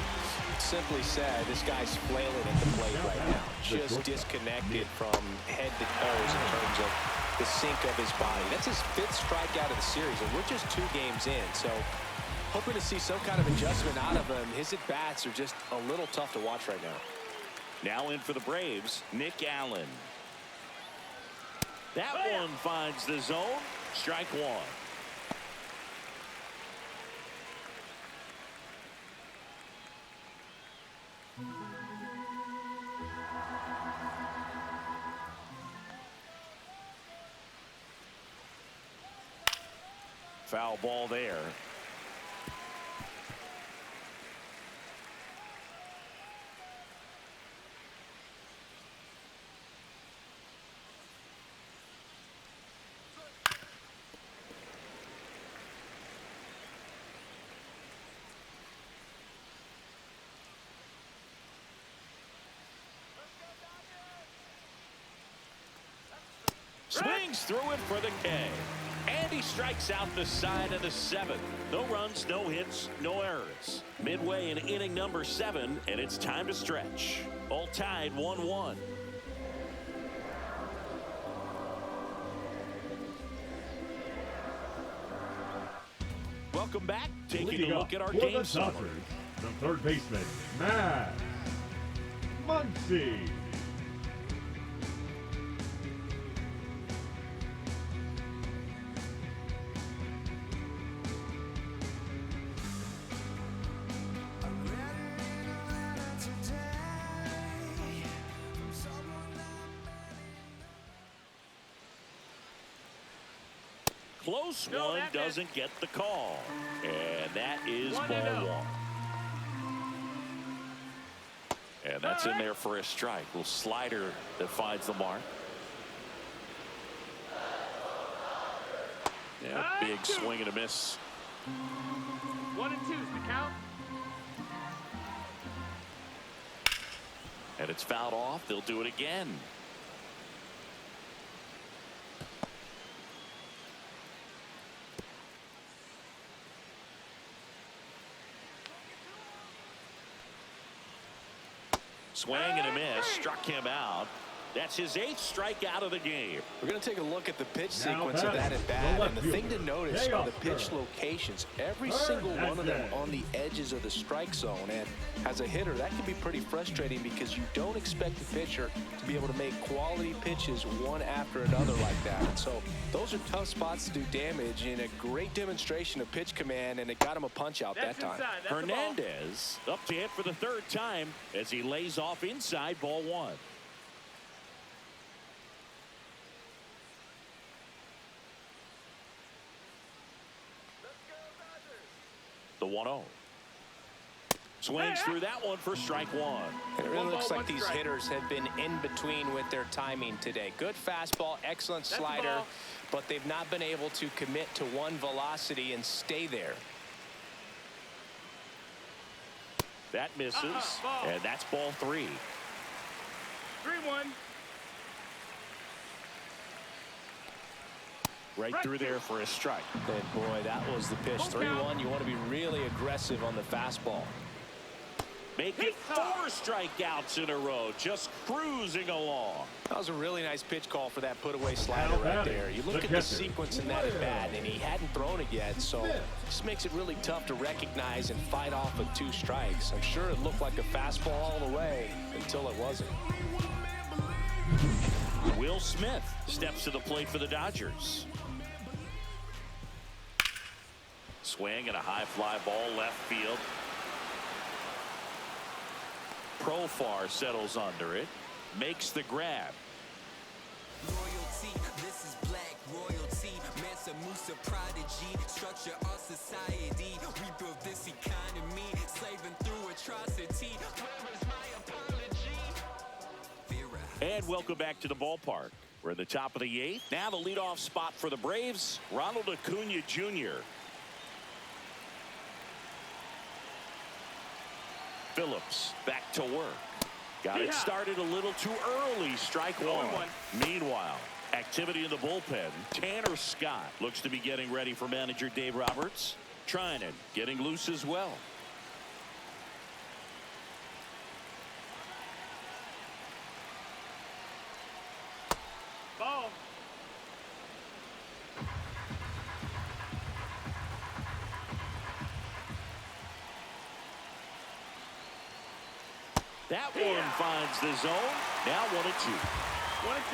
Simply said, this guy's flailing at the plate right now. Just disconnected from head to toes in terms of the sink of his body. That's his 5th strikeout of the series, and we're just 2 games in. So hoping to see some kind of adjustment out of him. His at-bats are just a little tough to watch right now. Now in for the Braves, Nick Allen. That one finds the zone. Strike 1. foul ball there. Swings through it for the K. And he strikes out the side of the 7th. No runs, no hits, no errors. Midway in inning number 7, and it's time to stretch. All tied 1-1. Welcome back. Taking a look at our game summary. The third baseman, Matt Muncy. Close one doesn't get the call. And that is ball 1. And that's in there for a strike. Little slider that finds the mark. Yeah, big swing and a miss. 1 and 2's the count. And it's fouled off. They'll do it again. Swing and a miss. Struck him out. That's his 8th strikeout of the game. We're going to take a look at the pitch sequence of that at bat. And the thing to notice are the pitch locations. Every single one of them on the edges of the strike zone. And as a hitter, that can be pretty frustrating because you don't expect the pitcher to be able to make quality pitches one after another like that. And so those are tough spots to do damage, and a great demonstration of pitch command, and it got him a punch out that time. Hernandez up to hit for the 3rd time as he lays off inside ball 1. The 1-0. Swings through that one for strike 1. It really looks like these hitters have been in between with their timing today. Good fastball, excellent slider, but they've not been able to commit to one velocity and stay there. That misses, and that's ball 3. 3-1. Right through there for a strike. And boy, that was the pitch. 3-1. You want to be really aggressive on the fastball. Making 4 strikeouts in a row, just cruising along. That was a really nice pitch call for that put-away slider right there. You look at the sequence in that at bat, and he hadn't thrown it yet, so this makes it really tough to recognize and fight off with 2 strikes. I'm sure it looked like a fastball all the way until it wasn't. Will Smith steps to the plate for the Dodgers. Swing and a high fly ball left field. Profar settles under it, makes the grab. Royalty, this is black royalty. Mansa Musa prodigy, structure our society. We built this economy, slaving through atrocity. Where is my apology? And welcome back to the ballpark. We're at the top of the 8th. Now the leadoff spot for the Braves, Ronald Acuna Jr. Phillips back to work. Got it started a little too early. Strike 1. Meanwhile, activity in the bullpen. Tanner Scott looks to be getting ready for manager Dave Roberts. Trinan getting loose as well. Ball. That one finds the zone. Now 1-2. 1 and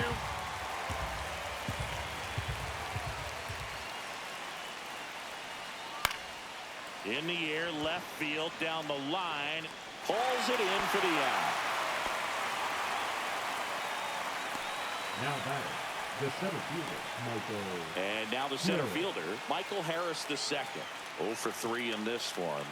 2. In the air, left field, down the line. Hauls it in for the out. Now batting, The center fielder, Michael. And now the center Harris. fielder, Michael Harris the second. 0 for 3 in this one.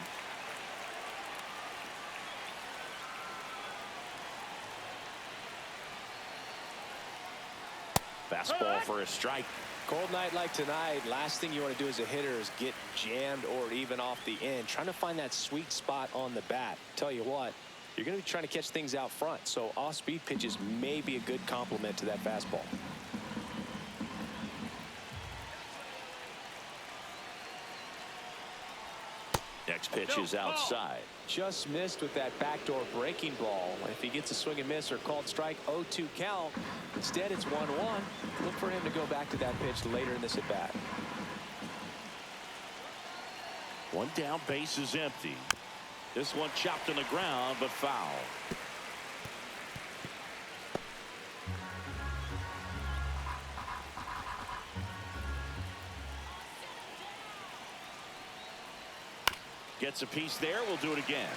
Fastball for a strike. Cold night like tonight, last thing you want to do as a hitter is get jammed or even off the end. Trying to find that sweet spot on the bat. Tell you what, you're going to be trying to catch things out front, so off-speed pitches may be a good complement to that fastball. Next pitch is outside. Just missed with that backdoor breaking ball. If he gets a swing and miss or called strike, 0-2 count. Instead, it's 1-1. Look for him to go back to that pitch later in this at bat. One down, base is empty. This one chopped on the ground, but foul. Gets a piece there. We'll do it again.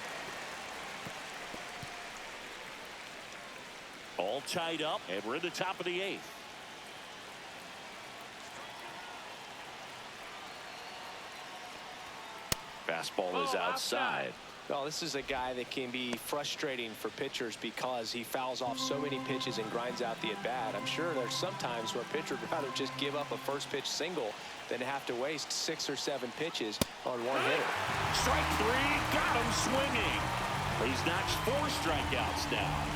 All tied up, and we're in the top of the 8th. Fastball is outside. Well, this is a guy that can be frustrating for pitchers because he fouls off so many pitches and grinds out the at-bat. I'm sure there's some times where a pitcher would rather just give up a first pitch single than have to waste 6 or 7 pitches on one hitter. Strike 3, got him swinging. He's notched 4 strikeouts now.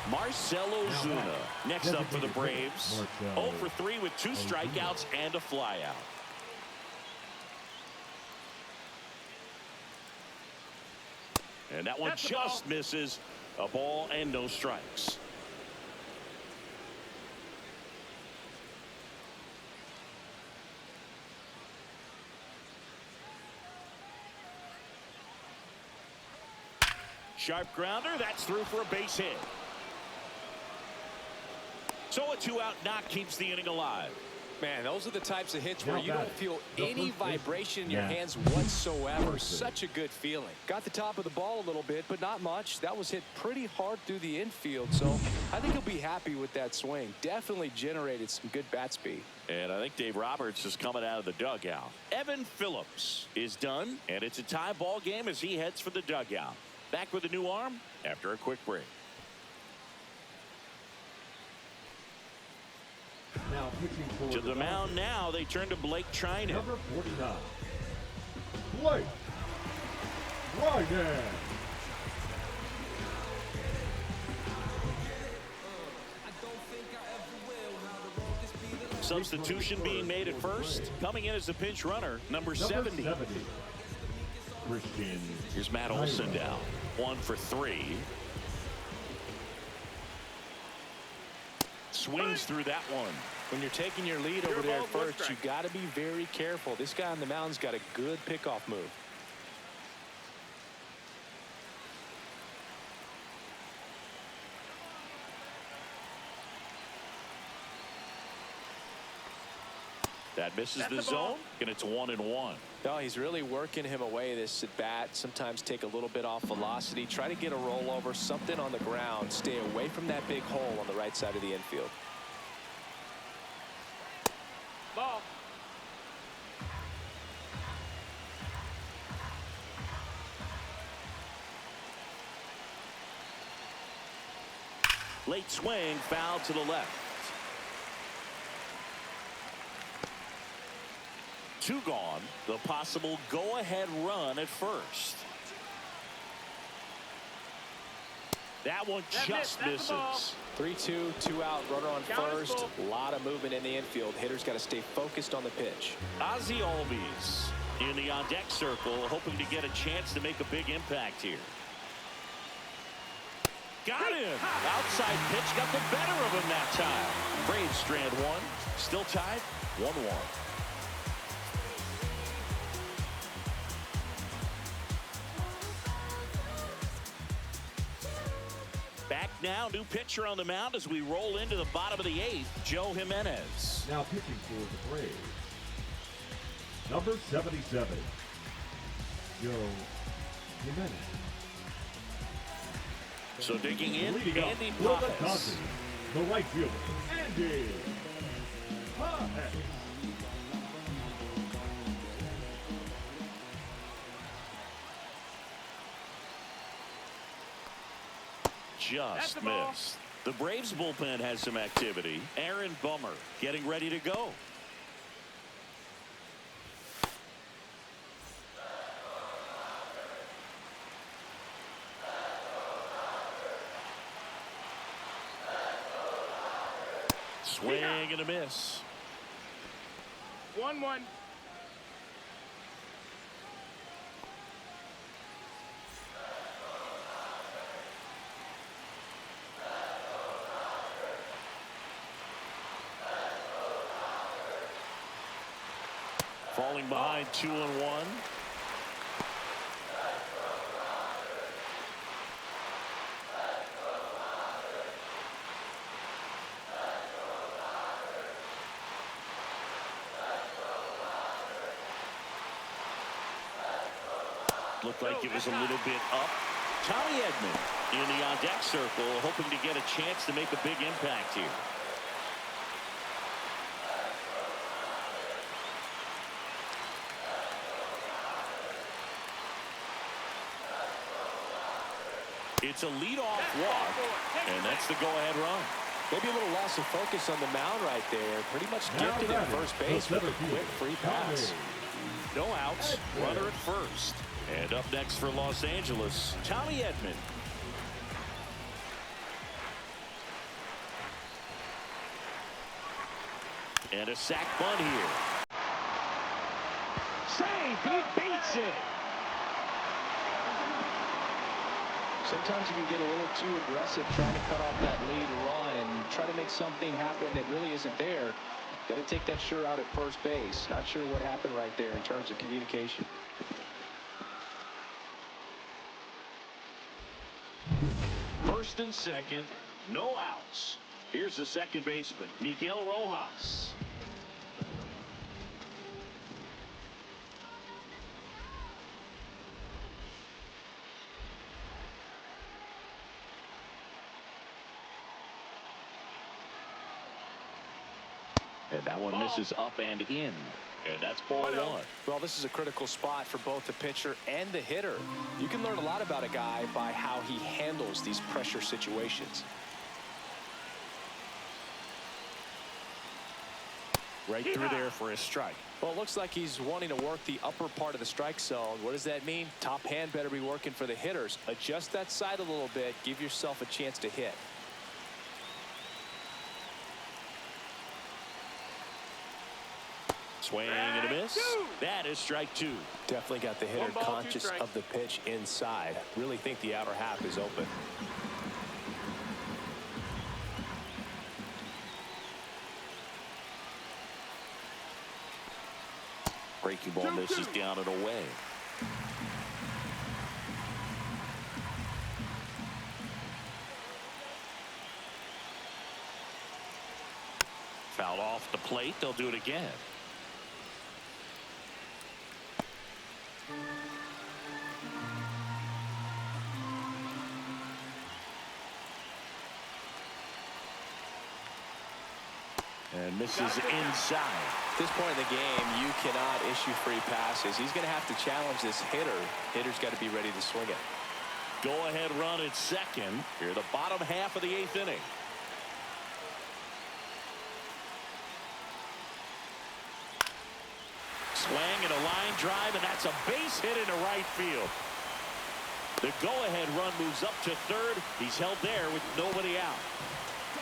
Marcell Ozuna next up for the Braves. 0 for 3 with 2 strikeouts and a flyout. And that one just misses. A ball and no strikes. Sharp grounder. That's through for a base hit. So a 2-out knock keeps the inning alive. Man, those are the types of hits where you don't feel any vibration in your hands whatsoever. Such a good feeling. Got the top of the ball a little bit, but not much. That was hit pretty hard through the infield, so I think he'll be happy with that swing. Definitely generated some good bat speed. And I think Dave Roberts is coming out of the dugout. Evan Phillips is done, and it's a tie ball game as he heads for the dugout. Back with a new arm after a quick break. Now pitching for To the mound now, they turn to Blake Trinan. Number 49, Blake Trinan. Substitution being made at first. Coming in as the pinch runner, number 70. Christian. Here's Matt Olson down. 1 for 3. Swings through that one. When you're taking your lead over there at first, you got to be very careful. This guy on the mound's got a good pickoff move. That misses the zone, and it's 1-1. No, he's really working him away this at bat. Sometimes take a little bit off velocity. Try to get a rollover, something on the ground. Stay away from that big hole on the right side of the infield. Ball. Late swing, foul to the left. 2 gone. The possible go-ahead run at first. That one just misses. 3-2, 2-out, runner on first. A lot of movement in the infield. Hitter's got to stay focused on the pitch. Ozzie Albies in the on-deck circle, hoping to get a chance to make a big impact here. Got him. Outside pitch got the better of him that time. Braves strand 1. Still tied 1-1. Back now, new pitcher on the mound as we roll into the bottom of the 8th, Joe Jimenez. Now pitching for the Braves, number 77, Joe Jimenez. So digging in, Leading up Andy for the Pappas. Dodgers, the right fielder, Andy Just missed. The Braves bullpen has some activity. Aaron Bummer getting ready to go. Swing and a miss. 1-1. Falling behind 2-1. Looked like it was a little bit up. Tommy Edman in the on-deck circle, hoping to get a chance to make a big impact here. It's a leadoff walk, and that's the go-ahead run. Maybe a little loss of focus on the mound right there. Pretty much gifted at first base with a quick free pass. No outs, runner at first. And up next for Los Angeles, Tommy Edman. And a sac bunt here. Safe, he beats it. Sometimes you can get a little too aggressive trying to cut off that lead run and try to make something happen that really isn't there. Got to take that sure out at first base. Not sure what happened right there in terms of communication. First and second, no outs. Here's the second baseman, Miguel Rojas. And that one misses up and in. And that's ball one. Well, this is a critical spot for both the pitcher and the hitter. You can learn a lot about a guy by how he handles these pressure situations. Right through there for a strike. Well, it looks like he's wanting to work the upper part of the strike zone. What does that mean? Top hand better be working for the hitters. Adjust that side a little bit. Give yourself a chance to hit. Swing and a miss. That is strike two. Definitely got the hitter conscious of the pitch inside. Really think the outer half is open. Breaking ball misses down and away. Foul off the plate. They'll do it again. And misses inside. At this point in the game, you cannot issue free passes. He's going to have to challenge this hitter. Hitter's got to be ready to swing it. Go-ahead run at second. Here, the bottom half of the eighth inning. Swing and a line drive, and that's a base hit into right field. The go-ahead run moves up to third. He's held there with nobody out.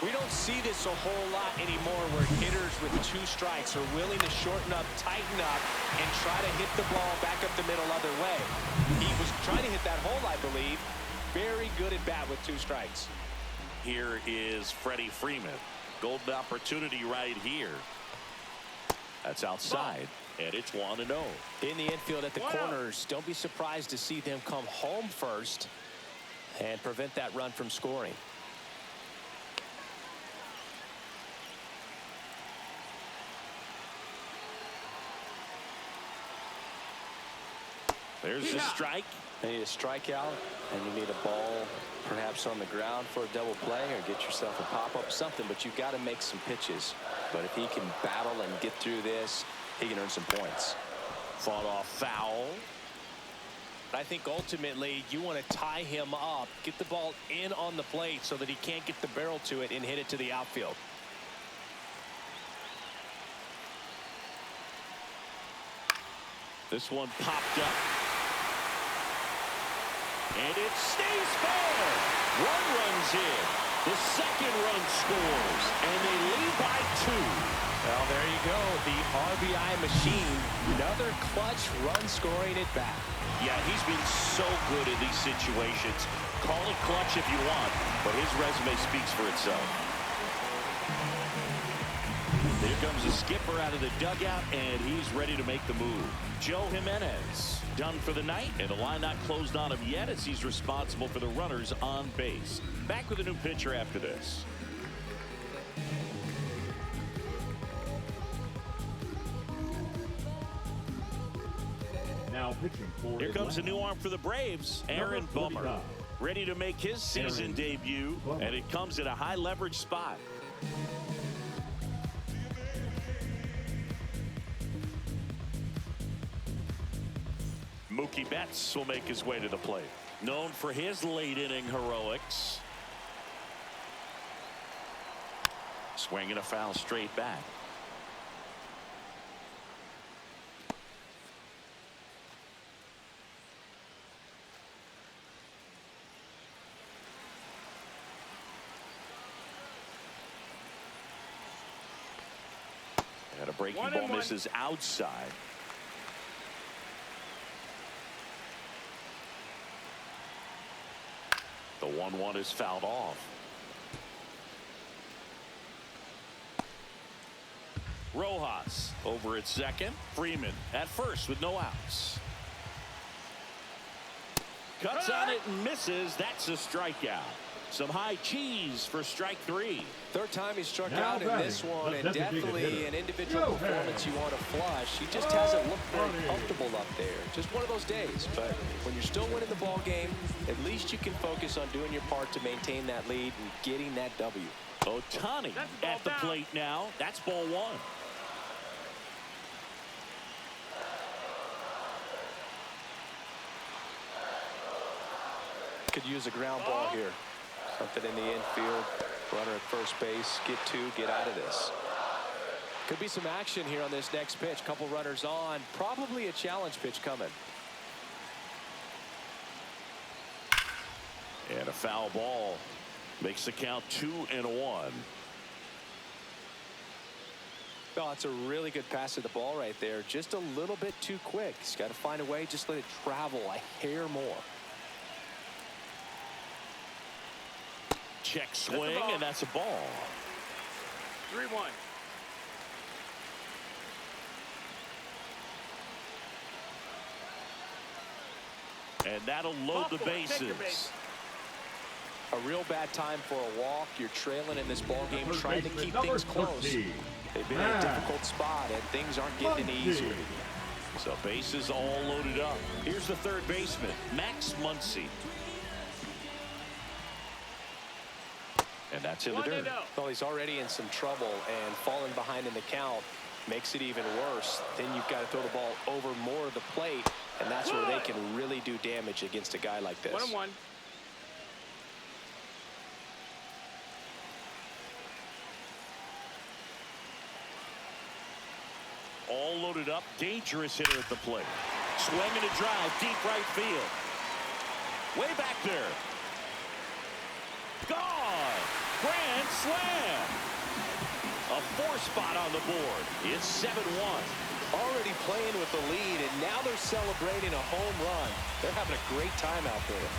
We don't see this a whole lot anymore where hitters with two strikes are willing to shorten up, tighten up, and try to hit the ball back up the middle other way. He was trying to hit that hole, I believe. Very good at bat with two strikes. Here is Freddie Freeman. Golden opportunity right here. That's outside, and it's 1-0. In the infield at the corners, don't be surprised to see them come home first and prevent that run from scoring. There's the strike. You need a strikeout, and you need a ball perhaps on the ground for a double play or get yourself a pop-up, something, but you've got to make some pitches. But if he can battle and get through this, he can earn some points. Fought off foul. I think ultimately you want to tie him up, get the ball in on the plate so that he can't get the barrel to it and hit it to the outfield. This one popped up. And it stays fair. One runs in. The second run scores. And they lead by 2. Well, there you go. The RBI machine. Another clutch run scoring at bat. Yeah, he's been so good in these situations. Call it clutch if you want, but his resume speaks for itself. Here comes the skipper out of the dugout, and he's ready to make the move. Joe Jimenez done for the night, and the line not closed on him yet as he's responsible for the runners on base. Back with a new pitcher after this. Now pitching for Here comes a Atlanta. new arm for the Braves, Aaron Number Bummer. 45. Ready to make his season Aaron debut, Bummer. and it comes at a high leverage spot. Mookie Betts will make his way to the plate. Known for his late inning heroics. Swinging a foul straight back. And a breaking ball 1-1. misses outside. The 1-1 is fouled off. Rojas over at second. Freeman at first with no outs. Cuts on it and misses. That's a strikeout. Some high cheese for strike 3. Third time he struck Now out in batting, this one, the and designated definitely hitter, an individual Joe performance Jimenez. you want to flush. He just hasn't looked very Funny. comfortable up there. Just one of those days. But when you're still winning the ball game, at least you can focus on doing your part to maintain that lead and getting that W. Ohtani That's the ball at the down. plate now. That's ball 1. Could use a ground ball here. Something in the infield. Runner at first base. Get 2. Get out of this. Could be some action here on this next pitch. Couple runners on. Probably a challenge pitch coming. And a foul ball makes the count 2-1. Oh, it's a really good pass to the ball right there. Just a little bit too quick. He's got to find a way. Just let it travel a hair more. Check swing, and that's a ball. 3-1. And that'll load the Ball four, take your bases. base. A real bad time for a walk. You're trailing in this ball game, Third trying to baseman, keep number things close. 13. They've been in a difficult spot, and things aren't getting any easier. So bases all loaded up. Here's the third baseman, Max Muncy. And that's in the dirt. 1-0. Well, he's already in some trouble, and falling behind in the count makes it even worse. Then you've got to throw the ball over more of the plate, and that's where they can really do damage against a guy like this. 1-1. All loaded up, dangerous hitter at the plate. Swinging a drive, deep right field. Way back there. Gone. Grand slam. A 4 spot on the board. It's 7-1. Already playing with the lead, and now they're celebrating a home run. They're having a great time out there.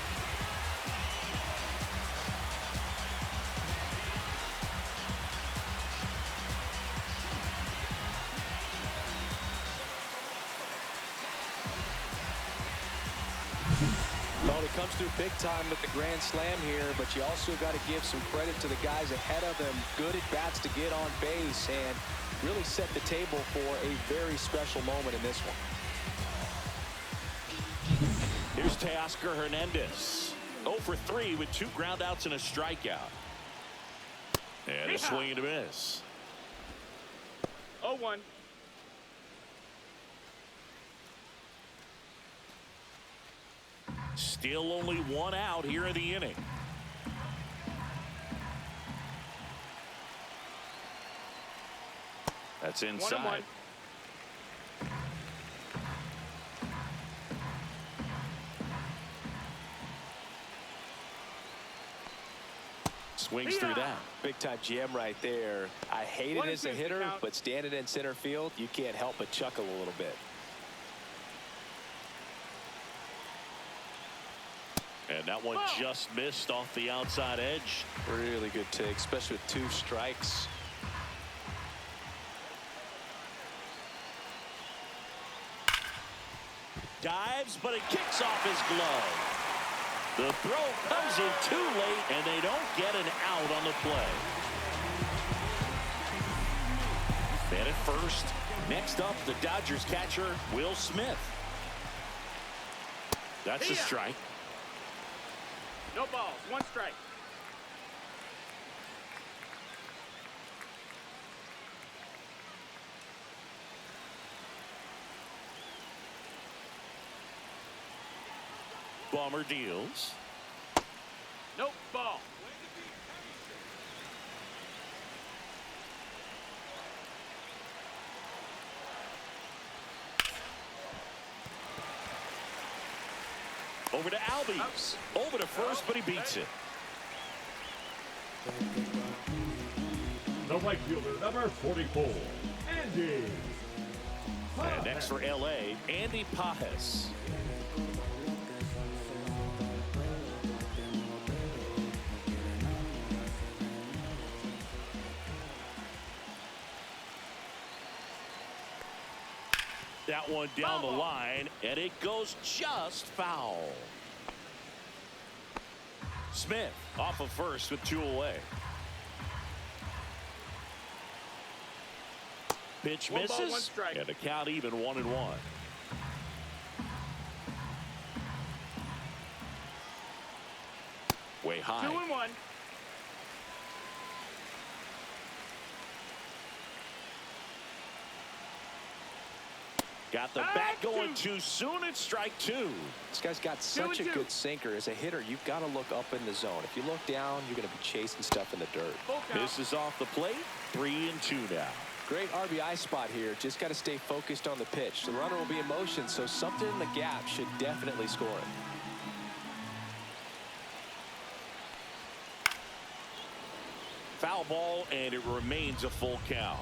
Well, it comes through big time with the grand slam here, but you also got to give some credit to the guys ahead of him. Good at bats to get on base and really set the table for a very special moment in this one. Here's Teoscar Hernandez. 0 for 3 with 2 groundouts and a strikeout. And a swing and a miss. 0-1. Still only one out here in the inning. That's inside. 1-1. Swings through that. Big time gem right there. I hate it as a hitter, but standing in center field, you can't help but chuckle a little bit. And that one just missed off the outside edge. Really good take, especially with 2 strikes. Dives, but it kicks off his glove. The throw comes in too late, and they don't get an out on the play. Man at first. Next up, the Dodgers catcher, Will Smith. That's a strike. No balls. 1 strike. Bomber deals. Nope. Ball. Over to Albies. Over to first, but he beats it. The right fielder, number 44, Andy. And next for L.A., Andy Pajes. That one down the line, and it goes just foul. Smith off of first with 2 away. Pitch One misses, ball, 1 strike. and the count even 1-1. Way high. 2-1. Got the bat going too soon. It's strike 2. This guy's got such a 2-2. good sinker. As a hitter, you've got to look up in the zone. If you look down, you're going to be chasing stuff in the dirt. Misses off the plate. 3-2 now. Great RBI spot here. Just got to stay focused on the pitch. The runner will be in motion, so something in the gap should definitely score him. Foul ball, and it remains a full count.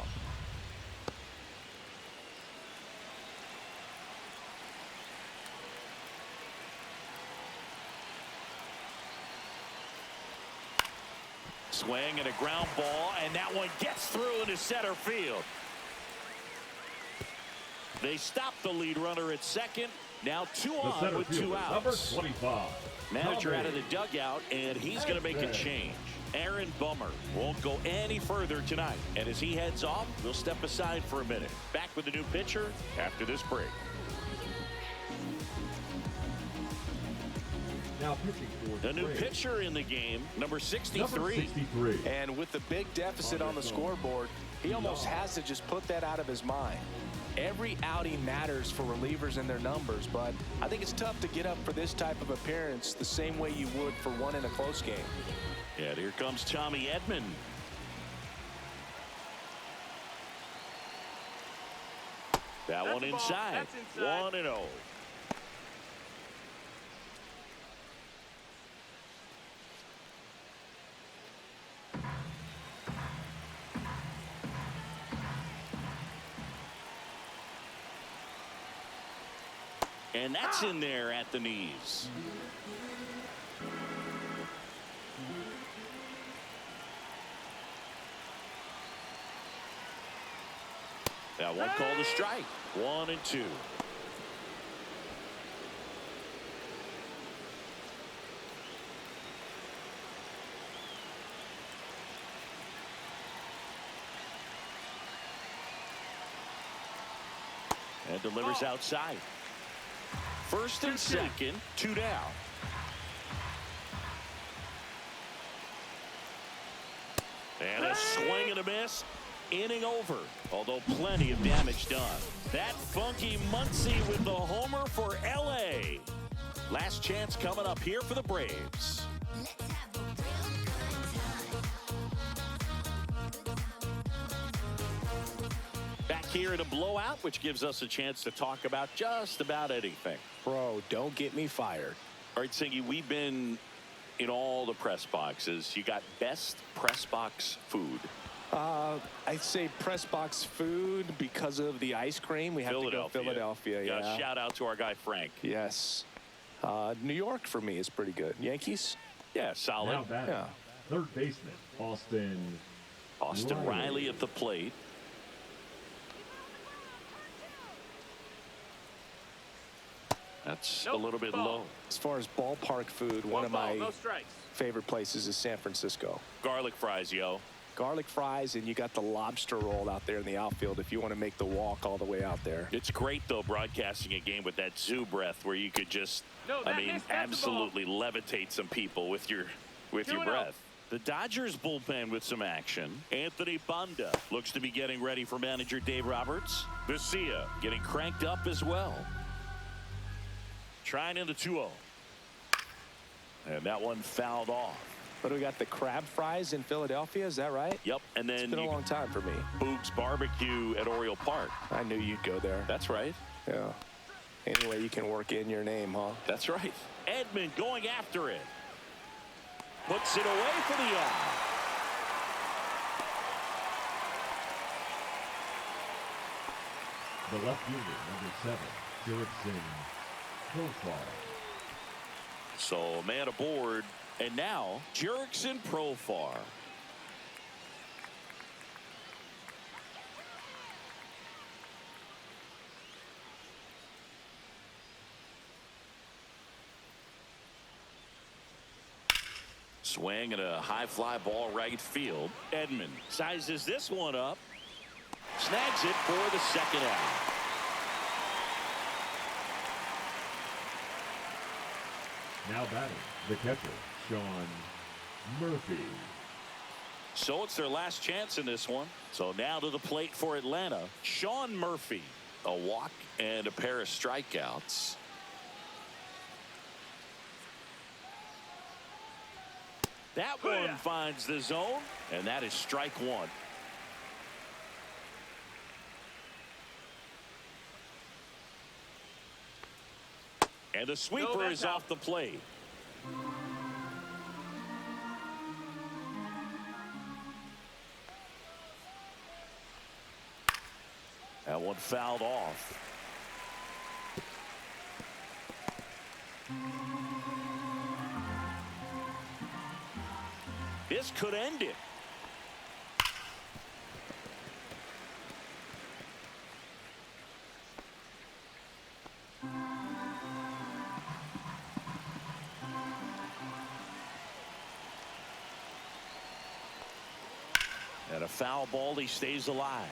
Swing and a ground ball, and that one gets through into center field. They stop the lead runner at second. Now 2 on with 2 outs. Number 25. Manager out of the dugout, and he's going to make a change. Aaron Bummer won't go any further tonight. And as he heads off, we'll step aside for a minute. Back with the new pitcher after this break. Now pitching for The new pitcher in the game, number 63. Number 63. And with the big deficit on the scoreboard, he almost has to just put that out of his mind. Every outing matters for relievers and their numbers, but I think it's tough to get up for this type of appearance the same way you would for one in a close game. And here comes Tommy Edman. That That's one the ball. inside. That's inside. 1-0. And that's in there at the knees. That one called a strike. 1-2. And delivers outside. First and second, 2 down. And a swing and a miss. inning over, although plenty of damage done. That funky Muncy with the homer for LA. Last chance coming up here for the Braves. Back here in a blowout, which gives us a chance to talk about just about anything. Bro, don't get me fired. All right, Siggy, we've been in all the press boxes. You got best press box food. I'd say press box food because of the ice cream. We have to go Philadelphia. Yeah. Shout out to our guy Frank. Yes. New York for me is pretty good. Yankees? Yeah, solid. Now batting, Yeah. third baseman, Austin Riley at the plate. That's a little bit low. As far as ballpark food, one One of ball, my no strikes. favorite places is San Francisco. Garlic fries, yo. Garlic fries, and you got the lobster roll out there in the outfield if you want to make the walk all the way out there. It's great, though, broadcasting a game with that zoo breath where you could just, No, that hits, that's the ball. absolutely levitate some people with your breath. The Dodgers bullpen with some action. Anthony Banda looks to be getting ready for manager Dave Roberts. Vesia getting cranked up as well. Trying in the 2-0. And that one fouled off. But we got the crab fries in Philadelphia, is that right? Yep, and then It's been a long time for me. Boog's Barbecue at Oriole Park. I knew you'd go there. That's right. Yeah. Anyway, you can work in your name, huh? That's right. Edmund going after it. Puts it away for the out. the left fielder, number 7, Jurickson Profar. So man aboard, and now Jurickson Profar. Swing and a high fly ball right field. Edmund sizes this one up. Snags it for the second out. Now batting, the catcher, Sean Murphy. So it's their last chance in this one. So now to the plate for Atlanta, Sean Murphy. A walk and a pair of strikeouts. That one finds the zone, and that is strike one. And the sweeper is off the plate. That one fouled off. This could end it. And a foul ball, he stays alive.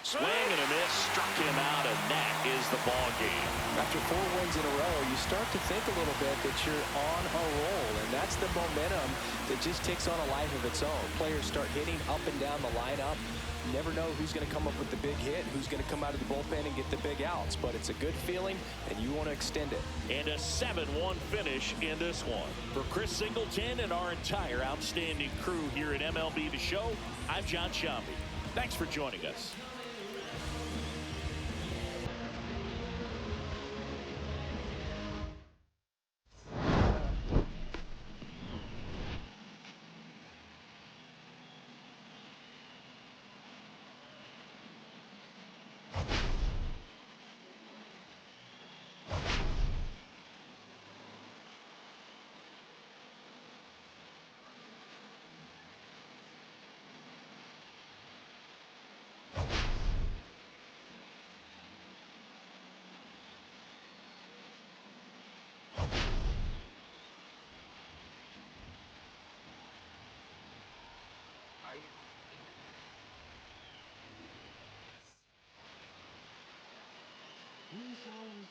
Swing and a miss, struck him out, and that is the ball game. After 4 wins in a row, you start to think a little bit that you're on a roll, and that's the momentum that just takes on a life of its own. Players start hitting up and down the lineup. You never know who's going to come up with the big hit, who's going to come out of the bullpen and get the big outs, but it's a good feeling, and you want to extend it. And a 7-1 finish in this one. For Chris Singleton and our entire outstanding crew here at MLB The Show, I'm John Shambi. Thanks for joining us. We silence